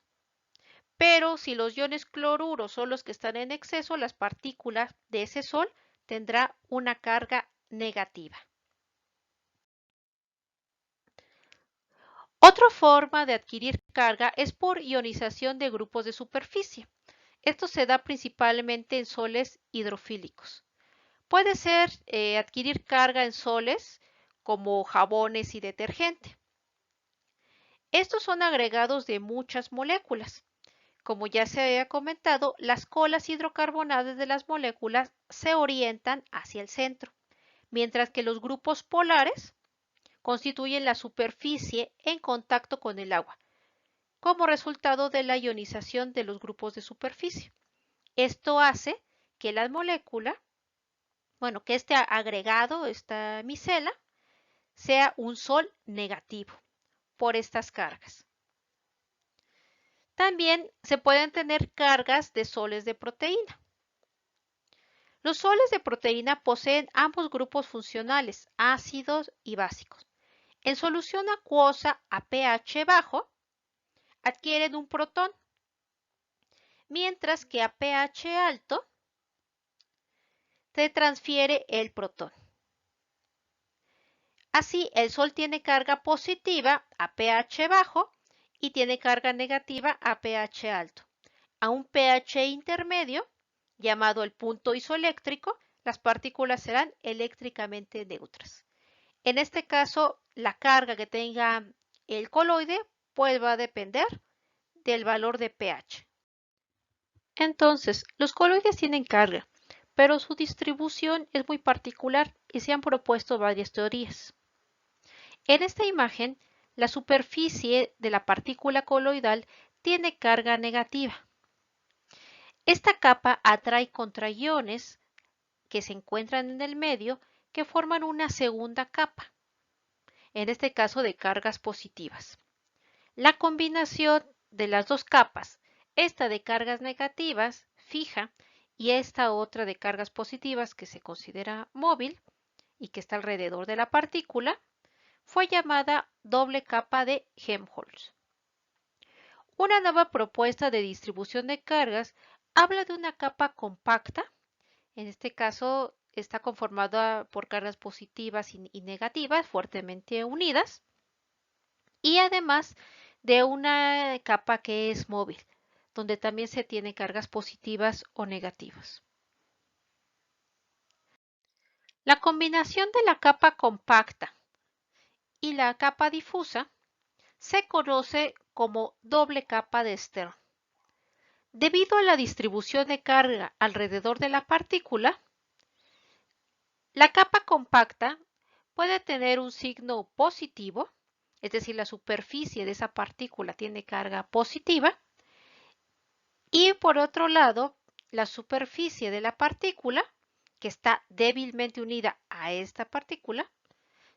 Pero si los iones cloruro son los que están en exceso, las partículas de ese sol tendrá una carga negativa. Otra forma de adquirir carga es por ionización de grupos de superficie. Esto se da principalmente en soles hidrofílicos. Puede ser adquirir carga en soles como jabones y detergente. Estos son agregados de muchas moléculas. Como ya se había comentado, las colas hidrocarbonadas de las moléculas se orientan hacia el centro, mientras que los grupos polares constituyen la superficie en contacto con el agua como resultado de la ionización de los grupos de superficie. Esto hace que la molécula, que este agregado, esta micela, sea un sol negativo por estas cargas. También se pueden tener cargas de soles de proteína. Los soles de proteína poseen ambos grupos funcionales, ácidos y básicos. En solución acuosa a pH bajo, adquieren un protón, mientras que a pH alto se transfiere el protón. Así, el sol tiene carga positiva a pH bajo y tiene carga negativa a pH alto. A un pH intermedio, llamado el punto isoeléctrico, las partículas serán eléctricamente neutras. En este caso, la carga que tenga el coloide pues va a depender del valor de pH. Entonces, los coloides tienen carga, pero su distribución es muy particular y se han propuesto varias teorías. En esta imagen, la superficie de la partícula coloidal tiene carga negativa. Esta capa atrae contraiones que se encuentran en el medio que forman una segunda capa, en este caso de cargas positivas. La combinación de las dos capas, esta de cargas negativas, fija, y esta otra de cargas positivas que se considera móvil y que está alrededor de la partícula, fue llamada doble capa de Helmholtz. Una nueva propuesta de distribución de cargas habla de una capa compacta, en este caso está conformada por cargas positivas y negativas fuertemente unidas, y además de una capa que es móvil, donde también se tienen cargas positivas o negativas. La combinación de la capa compacta y la capa difusa se conoce como doble capa de Stern. Debido a la distribución de carga alrededor de la partícula, la capa compacta puede tener un signo positivo, es decir, la superficie de esa partícula tiene carga positiva, y por otro lado, la superficie de la partícula, que está débilmente unida a esta partícula,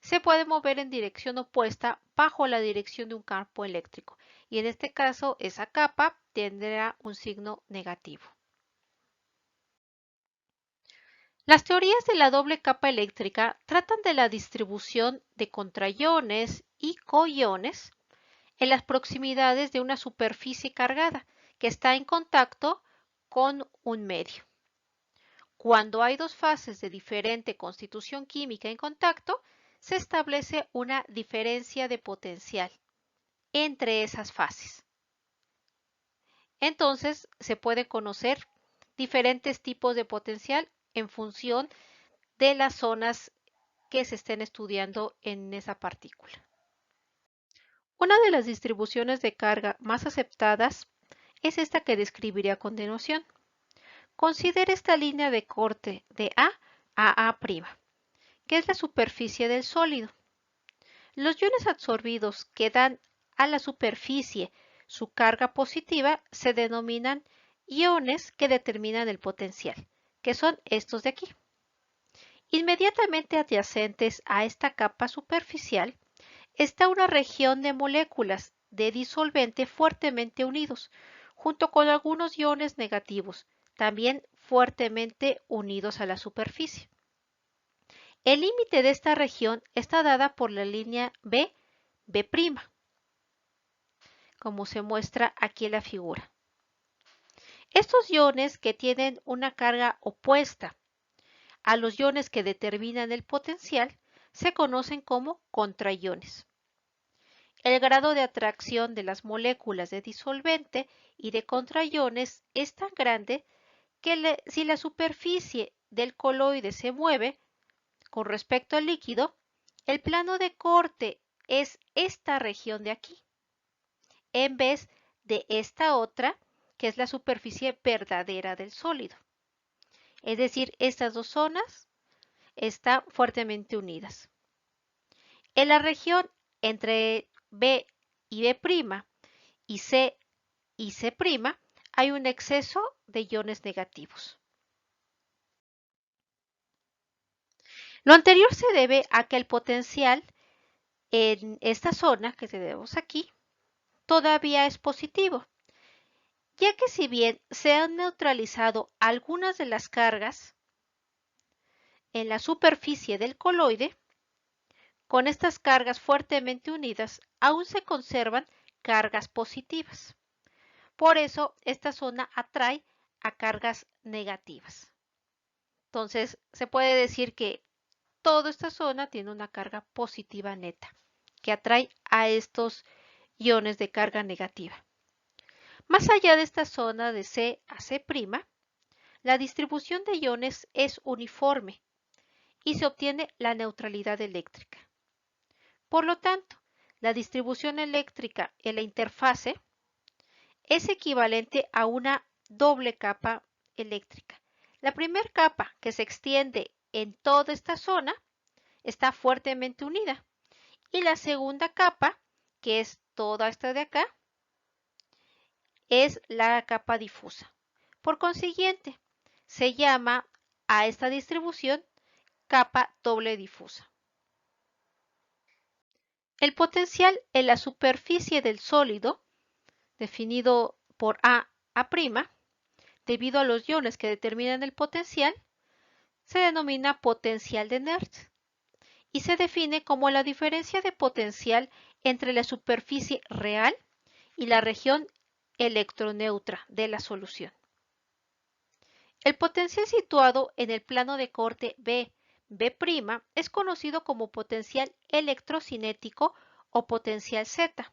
se puede mover en dirección opuesta bajo la dirección de un campo eléctrico, y en este caso esa capa tendrá un signo negativo. Las teorías de la doble capa eléctrica tratan de la distribución de contraiones y coiones en las proximidades de una superficie cargada que está en contacto con un medio. Cuando hay dos fases de diferente constitución química en contacto, se establece una diferencia de potencial entre esas fases. Entonces, se pueden conocer diferentes tipos de potencial en función de las zonas que se estén estudiando en esa partícula. Una de las distribuciones de carga más aceptadas es esta que describiré a continuación. Considere esta línea de corte de A a A', que es la superficie del sólido. Los iones absorbidos que dan a la superficie su carga positiva se denominan iones que determinan el potencial, que son estos de aquí. Inmediatamente adyacentes a esta capa superficial está una región de moléculas de disolvente fuertemente unidos, junto con algunos iones negativos, también fuertemente unidos a la superficie. El límite de esta región está dada por la línea B', como se muestra aquí en la figura. Estos iones que tienen una carga opuesta a los iones que determinan el potencial se conocen como contraiones. El grado de atracción de las moléculas de disolvente y de contraiones es tan grande que si la superficie del coloide se mueve con respecto al líquido, el plano de corte es esta región de aquí, en vez de esta otra, que es la superficie verdadera del sólido. Es decir, estas dos zonas están fuertemente unidas. En la región entre B y B' y C y C', hay un exceso de iones negativos. Lo anterior se debe a que el potencial en esta zona que tenemos aquí todavía es positivo, ya que si bien se han neutralizado algunas de las cargas en la superficie del coloide, con estas cargas fuertemente unidas aún se conservan cargas positivas. Por eso esta zona atrae a cargas negativas. Entonces se puede decir que toda esta zona tiene una carga positiva neta, que atrae a estos iones de carga negativa. Más allá de esta zona de C a C', la distribución de iones es uniforme y se obtiene la neutralidad eléctrica. Por lo tanto, la distribución eléctrica en la interfase es equivalente a una doble capa eléctrica. La primera capa, que se extiende en toda esta zona, está fuertemente unida. Y la segunda capa, que es toda esta de acá, es la capa difusa. Por consiguiente, se llama a esta distribución capa doble difusa. El potencial en la superficie del sólido, definido por A', debido a los iones que determinan el potencial, se denomina potencial de Nernst y se define como la diferencia de potencial entre la superficie real y la región electroneutra de la solución. El potencial situado en el plano de corte B', es conocido como potencial electrocinético o potencial Z.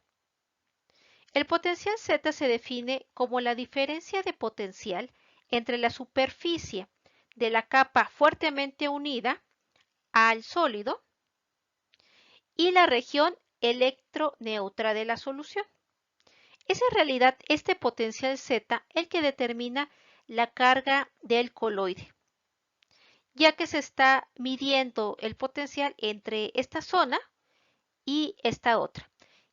El potencial Z se define como la diferencia de potencial entre la superficie de la capa fuertemente unida al sólido y la región electroneutra de la solución. Es en realidad este potencial Z el que determina la carga del coloide, ya que se está midiendo el potencial entre esta zona y esta otra.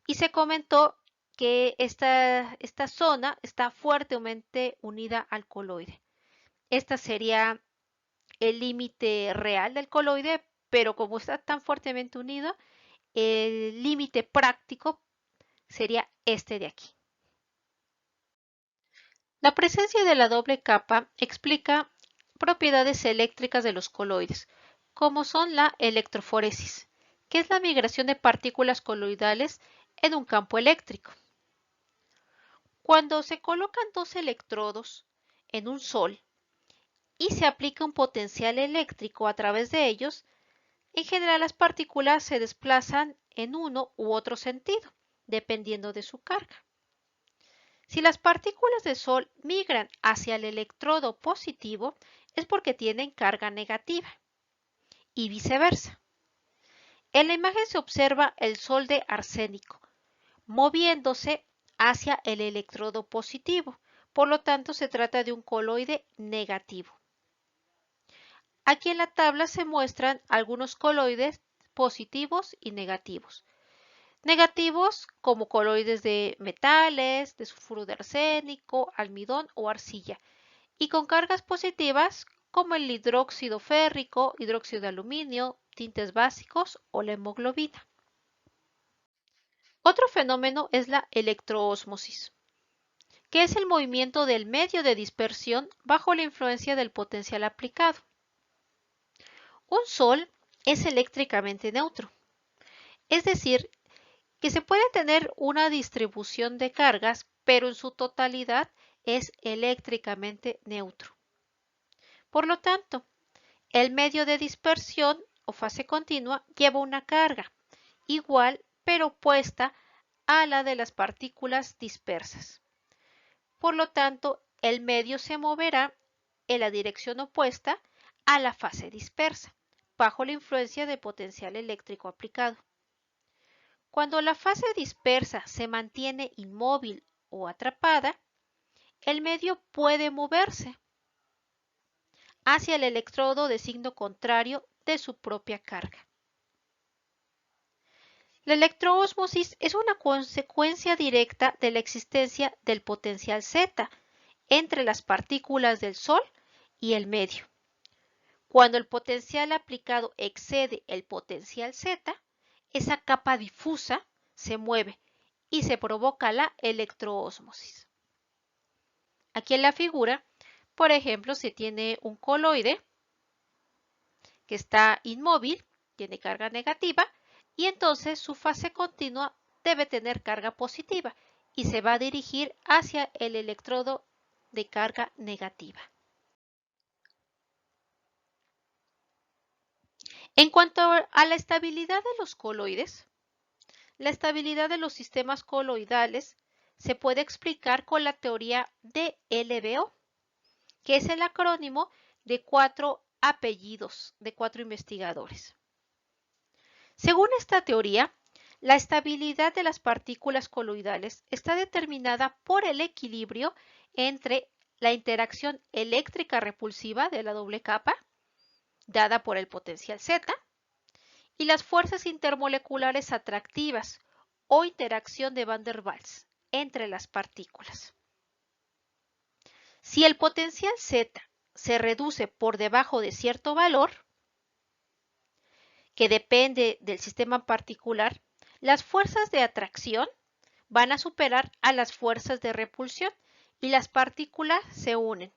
Y se comentó que esta zona está fuertemente unida al coloide. Este sería el límite real del coloide, pero como está tan fuertemente unido, el límite práctico sería este de aquí. La presencia de la doble capa explica propiedades eléctricas de los coloides, como son la electroforesis, que es la migración de partículas coloidales en un campo eléctrico. Cuando se colocan dos electrodos en un sol y se aplica un potencial eléctrico a través de ellos, en general las partículas se desplazan en uno u otro sentido, dependiendo de su carga. Si las partículas de Sol migran hacia el electrodo positivo, es porque tienen carga negativa y viceversa. En la imagen se observa el Sol de arsénico moviéndose hacia el electrodo positivo, por lo tanto se trata de un coloide negativo. Aquí en la tabla se muestran algunos coloides positivos y negativos. Negativos como coloides de metales, de sulfuro de arsénico, almidón o arcilla, y con cargas positivas como el hidróxido férrico, hidróxido de aluminio, tintes básicos o la hemoglobina. Otro fenómeno es la electroósmosis, que es el movimiento del medio de dispersión bajo la influencia del potencial aplicado. Un sol es eléctricamente neutro, es decir, que se puede tener una distribución de cargas, pero en su totalidad es eléctricamente neutro. Por lo tanto, el medio de dispersión o fase continua lleva una carga igual pero opuesta a la de las partículas dispersas. Por lo tanto, el medio se moverá en la dirección opuesta a la fase dispersa, bajo la influencia del potencial eléctrico aplicado. Cuando la fase dispersa se mantiene inmóvil o atrapada, el medio puede moverse hacia el electrodo de signo contrario de su propia carga. La electroósmosis es una consecuencia directa de la existencia del potencial Z entre las partículas del Sol y el medio. Cuando el potencial aplicado excede el potencial Z, esa capa difusa se mueve y se provoca la electroósmosis. Aquí en la figura, por ejemplo, se tiene un coloide que está inmóvil, tiene carga negativa, y entonces su fase continua debe tener carga positiva y se va a dirigir hacia el electrodo de carga negativa. En cuanto a la estabilidad de los coloides, la estabilidad de los sistemas coloidales se puede explicar con la teoría de LBO, que es el acrónimo de 4 apellidos de 4 investigadores. Según esta teoría, la estabilidad de las partículas coloidales está determinada por el equilibrio entre la interacción eléctrica repulsiva de la doble capa, dada por el potencial Z, y las fuerzas intermoleculares atractivas o interacción de Van der Waals entre las partículas. Si el potencial Z se reduce por debajo de cierto valor, que depende del sistema particular, las fuerzas de atracción van a superar a las fuerzas de repulsión y las partículas se unen.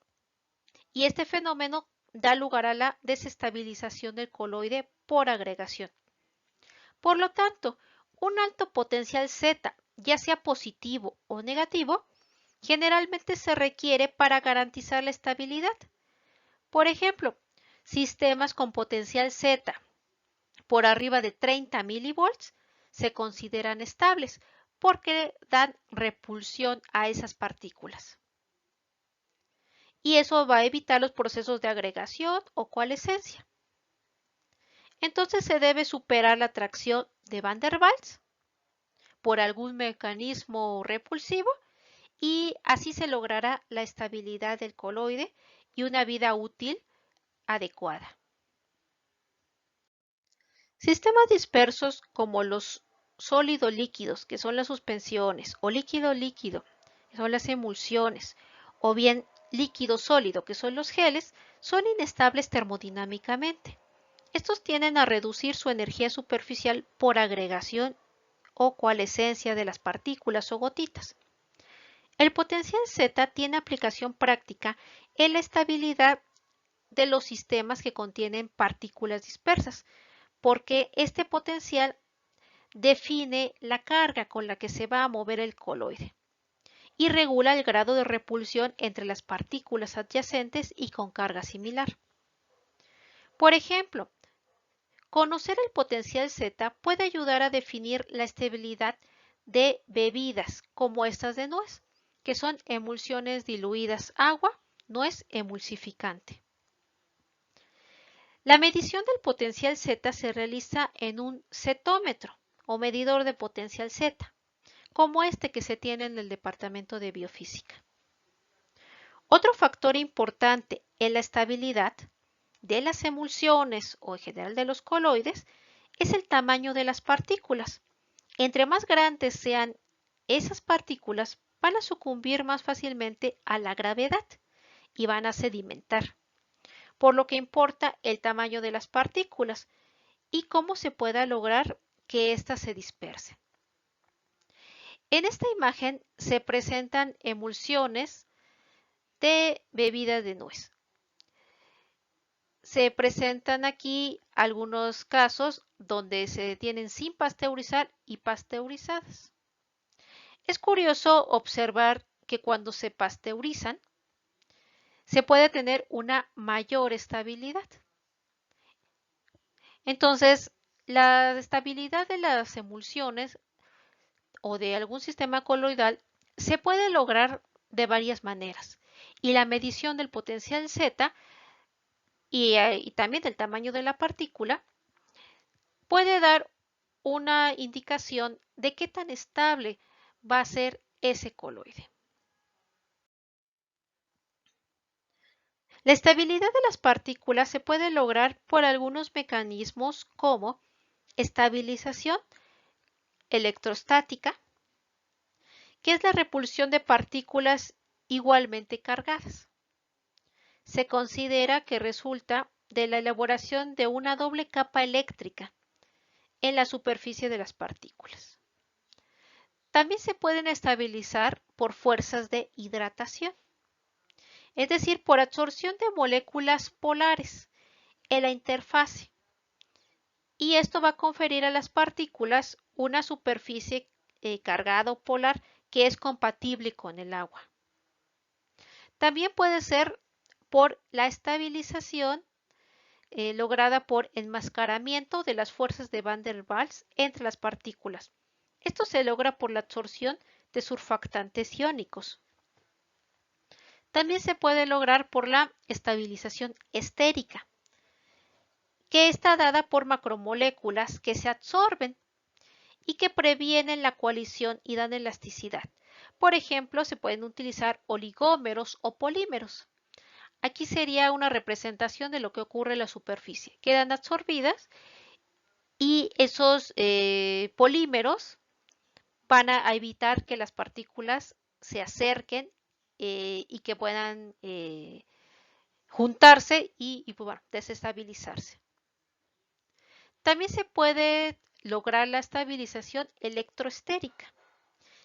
Y este fenómeno da lugar a la desestabilización del coloide por agregación. Por lo tanto, un alto potencial Z, ya sea positivo o negativo, generalmente se requiere para garantizar la estabilidad. Por ejemplo, sistemas con potencial Z por arriba de 30 milivolts se consideran estables porque dan repulsión a esas partículas. Y eso va a evitar los procesos de agregación o coalescencia. Entonces se debe superar la atracción de Van der Waals por algún mecanismo repulsivo y así se logrará la estabilidad del coloide y una vida útil adecuada. Sistemas dispersos como los sólido-líquidos, que son las suspensiones, o líquido-líquido, que son las emulsiones, o bien líquido-sólido, que son los geles, son inestables termodinámicamente. Estos tienden a reducir su energía superficial por agregación o coalescencia de las partículas o gotitas. El potencial Z tiene aplicación práctica en la estabilidad de los sistemas que contienen partículas dispersas, porque este potencial define la carga con la que se va a mover el coloide y regula el grado de repulsión entre las partículas adyacentes y con carga similar. Por ejemplo, conocer el potencial Z puede ayudar a definir la estabilidad de bebidas como estas de nuez, que son emulsiones diluidas agua, nuez emulsificante. La medición del potencial Z se realiza en un zetómetro o medidor de potencial Z, como este que se tiene en el Departamento de Biofísica. Otro factor importante en la estabilidad de las emulsiones o en general de los coloides es el tamaño de las partículas. Entre más grandes sean esas partículas, van a sucumbir más fácilmente a la gravedad y van a sedimentar, por lo que importa el tamaño de las partículas y cómo se pueda lograr que éstas se dispersen. En esta imagen se presentan emulsiones de bebida de nuez. Se presentan aquí algunos casos donde se tienen sin pasteurizar y pasteurizadas. Es curioso observar que cuando se pasteurizan, se puede tener una mayor estabilidad. Entonces, la estabilidad de las emulsiones o de algún sistema coloidal se puede lograr de varias maneras. Y la medición del potencial Z y también del tamaño de la partícula puede dar una indicación de qué tan estable va a ser ese coloide. La estabilidad de las partículas se puede lograr por algunos mecanismos como estabilización electrostática, que es la repulsión de partículas igualmente cargadas. Se considera que resulta de la elaboración de una doble capa eléctrica en la superficie de las partículas. También se pueden estabilizar por fuerzas de hidratación, es decir, por absorción de moléculas polares en la interfase. Y esto va a conferir a las partículas una superficie cargada o polar que es compatible con el agua. También puede ser por la estabilización lograda por enmascaramiento de las fuerzas de Van der Waals entre las partículas. Esto se logra por la absorción de surfactantes iónicos. También se puede lograr por la estabilización estérica, que está dada por macromoléculas que se absorben y que previenen la coalición y dan elasticidad. Por ejemplo, se pueden utilizar oligómeros o polímeros. Aquí sería una representación de lo que ocurre en la superficie. Quedan absorbidas y esos polímeros van a evitar que las partículas se acerquen y que puedan juntarse y bueno, desestabilizarse. También se puede lograr la estabilización electroestérica,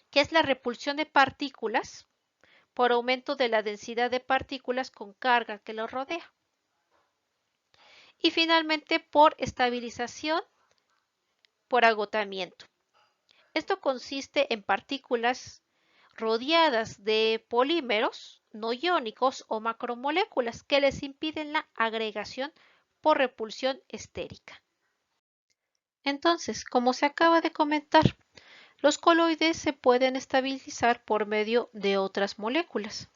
que es la repulsión de partículas por aumento de la densidad de partículas con carga que los rodea. Y finalmente por estabilización por agotamiento. Esto consiste en partículas rodeadas de polímeros no iónicos o macromoléculas que les impiden la agregación por repulsión estérica. Entonces, como se acaba de comentar, los coloides se pueden estabilizar por medio de otras moléculas.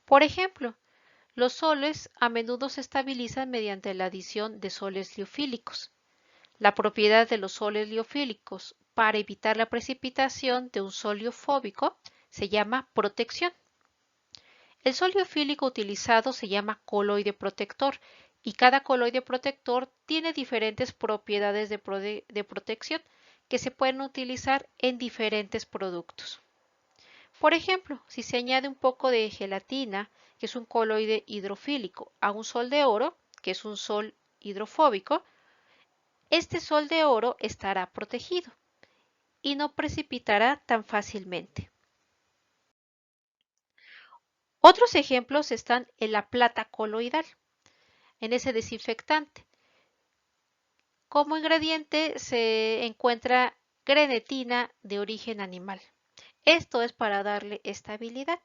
Por ejemplo, los soles a menudo se estabilizan mediante la adición de soles liofílicos. La propiedad de los soles liofílicos para evitar la precipitación de un sol liofóbico se llama protección. El sol liofílico utilizado se llama coloide protector y cada coloide protector tiene diferentes propiedades de protección que se pueden utilizar en diferentes productos. Por ejemplo, si se añade un poco de gelatina, que es un coloide hidrofílico, a un sol de oro, que es un sol hidrofóbico, este sol de oro estará protegido y no precipitará tan fácilmente. Otros ejemplos están en la plata coloidal, en ese desinfectante. Como ingrediente se encuentra grenetina de origen animal. Esto es para darle estabilidad.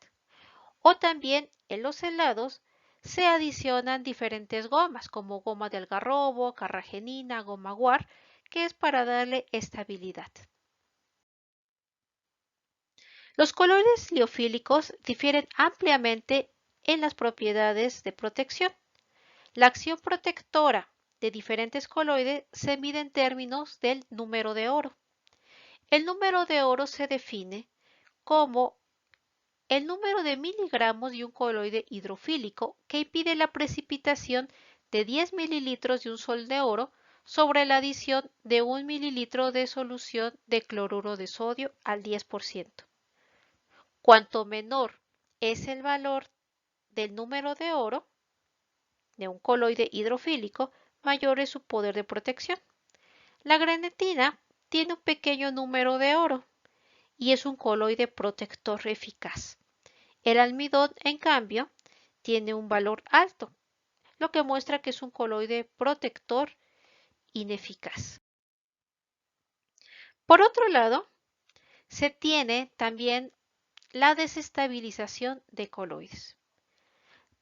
O también en los helados se adicionan diferentes gomas, como goma de algarrobo, carragenina, goma guar, que es para darle estabilidad. Los coloides liofílicos difieren ampliamente en las propiedades de protección. La acción protectora de diferentes coloides se mide en términos del número de oro. El número de oro se define como el número de miligramos de un coloide hidrofílico que impide la precipitación de 10 mililitros de un sol de oro sobre la adición de 1 mililitro de solución de cloruro de sodio al 10%. Cuanto menor es el valor del número de oro de un coloide hidrofílico, mayor es su poder de protección. La grenetina tiene un pequeño número de oro y es un coloide protector eficaz. El almidón, en cambio, tiene un valor alto, lo que muestra que es un coloide protector ineficaz. Por otro lado, se tiene también la desestabilización de coloides.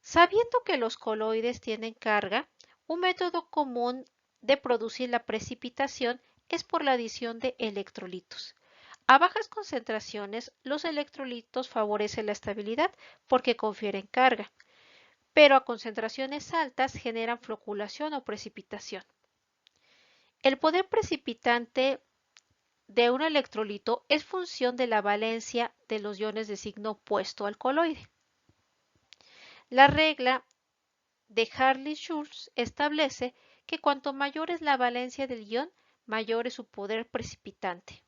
Sabiendo que los coloides tienen carga, un método común de producir la precipitación es por la adición de electrolitos. A bajas concentraciones, los electrolitos favorecen la estabilidad porque confieren carga, pero a concentraciones altas generan floculación o precipitación. El poder precipitante de un electrolito es función de la valencia de los iones de signo opuesto al coloide. La regla de Hartley-Schurz establece que cuanto mayor es la valencia del ion, mayor es su poder precipitante.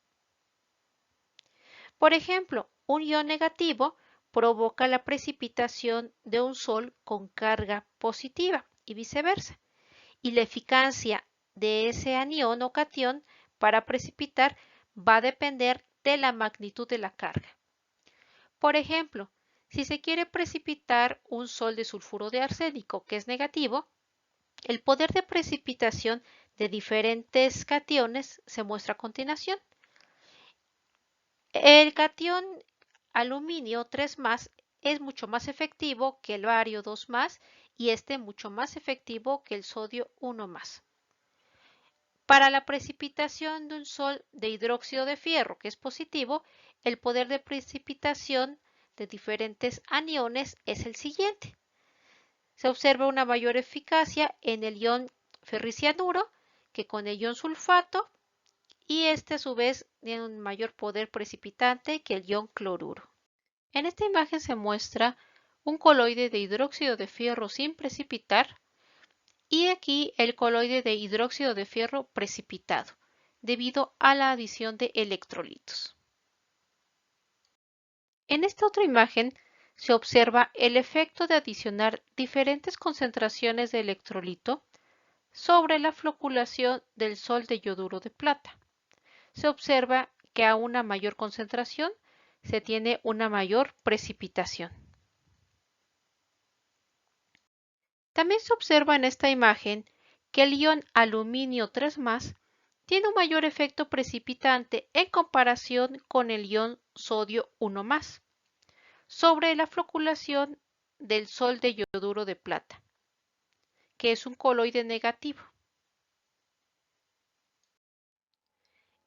Por ejemplo, un ion negativo provoca la precipitación de un sol con carga positiva y viceversa, y la eficacia de ese anión o catión para precipitar va a depender de la magnitud de la carga. Por ejemplo, si se quiere precipitar un sol de sulfuro de arsénico que es negativo, el poder de precipitación de diferentes cationes se muestra a continuación. El catión aluminio 3 es mucho más efectivo que el bario 2 y mucho más efectivo que el sodio 1 más. Para la precipitación de un sol de hidróxido de fierro, que es positivo, el poder de precipitación de diferentes aniones es el siguiente. Se observa una mayor eficacia en el ion ferricianuro que con el ion sulfato, y a su vez tiene un mayor poder precipitante que el ion cloruro. En esta imagen se muestra un coloide de hidróxido de fierro sin precipitar y aquí el coloide de hidróxido de fierro precipitado, debido a la adición de electrolitos. En esta otra imagen se observa el efecto de adicionar diferentes concentraciones de electrolito sobre la floculación del sol de yoduro de plata. Se observa que a una mayor concentración se tiene una mayor precipitación. También se observa en esta imagen que el ion aluminio 3 tiene un mayor efecto precipitante en comparación con el ion sodio 1 sobre la floculación del sol de yoduro de plata, que es un coloide negativo.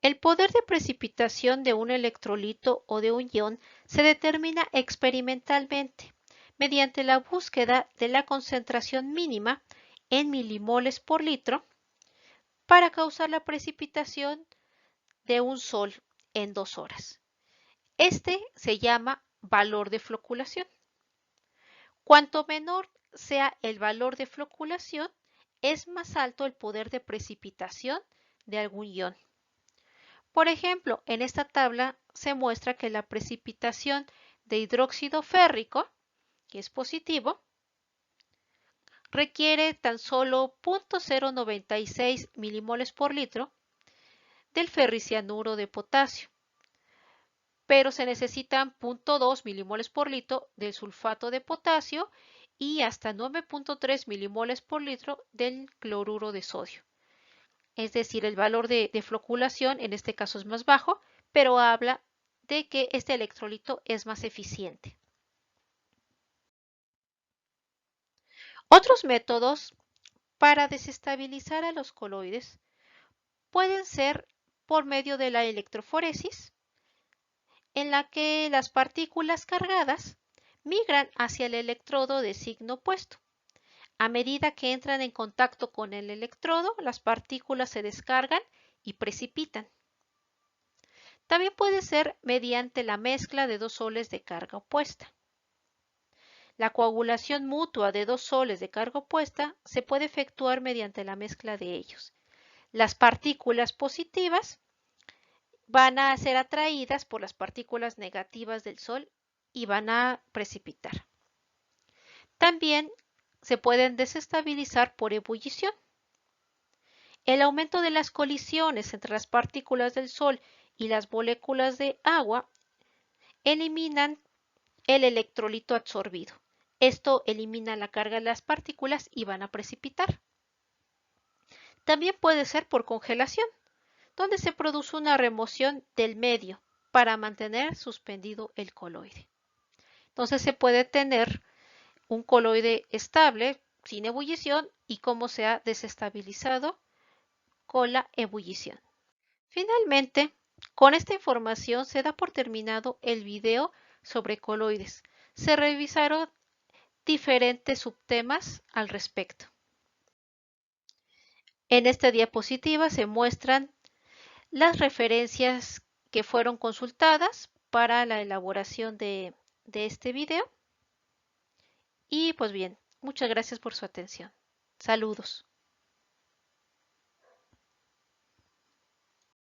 El poder de precipitación de un electrolito o de un ion se determina experimentalmente mediante la búsqueda de la concentración mínima en milimoles por litro para causar la precipitación de un sol en 2 horas. Este se llama valor de floculación. Cuanto menor sea el valor de floculación, es más alto el poder de precipitación de algún ion. Por ejemplo, en esta tabla se muestra que la precipitación de hidróxido férrico, que es positivo, requiere tan solo 0.096 milimoles por litro del ferricianuro de potasio, pero se necesitan 0.2 milimoles por litro del sulfato de potasio y hasta 9.3 milimoles por litro del cloruro de sodio. Es decir, el valor de floculación en este caso es más bajo, pero habla de que este electrolito es más eficiente. Otros métodos para desestabilizar a los coloides pueden ser por medio de la electroforesis, en la que las partículas cargadas migran hacia el electrodo de signo opuesto. A medida que entran en contacto con el electrodo, las partículas se descargan y precipitan. También puede ser mediante la mezcla de dos soles de carga opuesta. La coagulación mutua de dos soles de carga opuesta se puede efectuar mediante la mezcla de ellos. Las partículas positivas van a ser atraídas por las partículas negativas del sol y van a precipitar. También se pueden desestabilizar por ebullición. El aumento de las colisiones entre las partículas del sol y las moléculas de agua eliminan el electrolito absorbido. Esto elimina la carga de las partículas y van a precipitar. También puede ser por congelación, donde se produce una remoción del medio para mantener suspendido el coloide. Entonces se puede tener un coloide estable sin ebullición y cómo se ha desestabilizado con la ebullición. Finalmente, con esta información se da por terminado el video sobre coloides. Se revisaron diferentes subtemas al respecto. En esta diapositiva se muestran las referencias que fueron consultadas para la elaboración de este video. Y pues bien, muchas gracias por su atención. Saludos.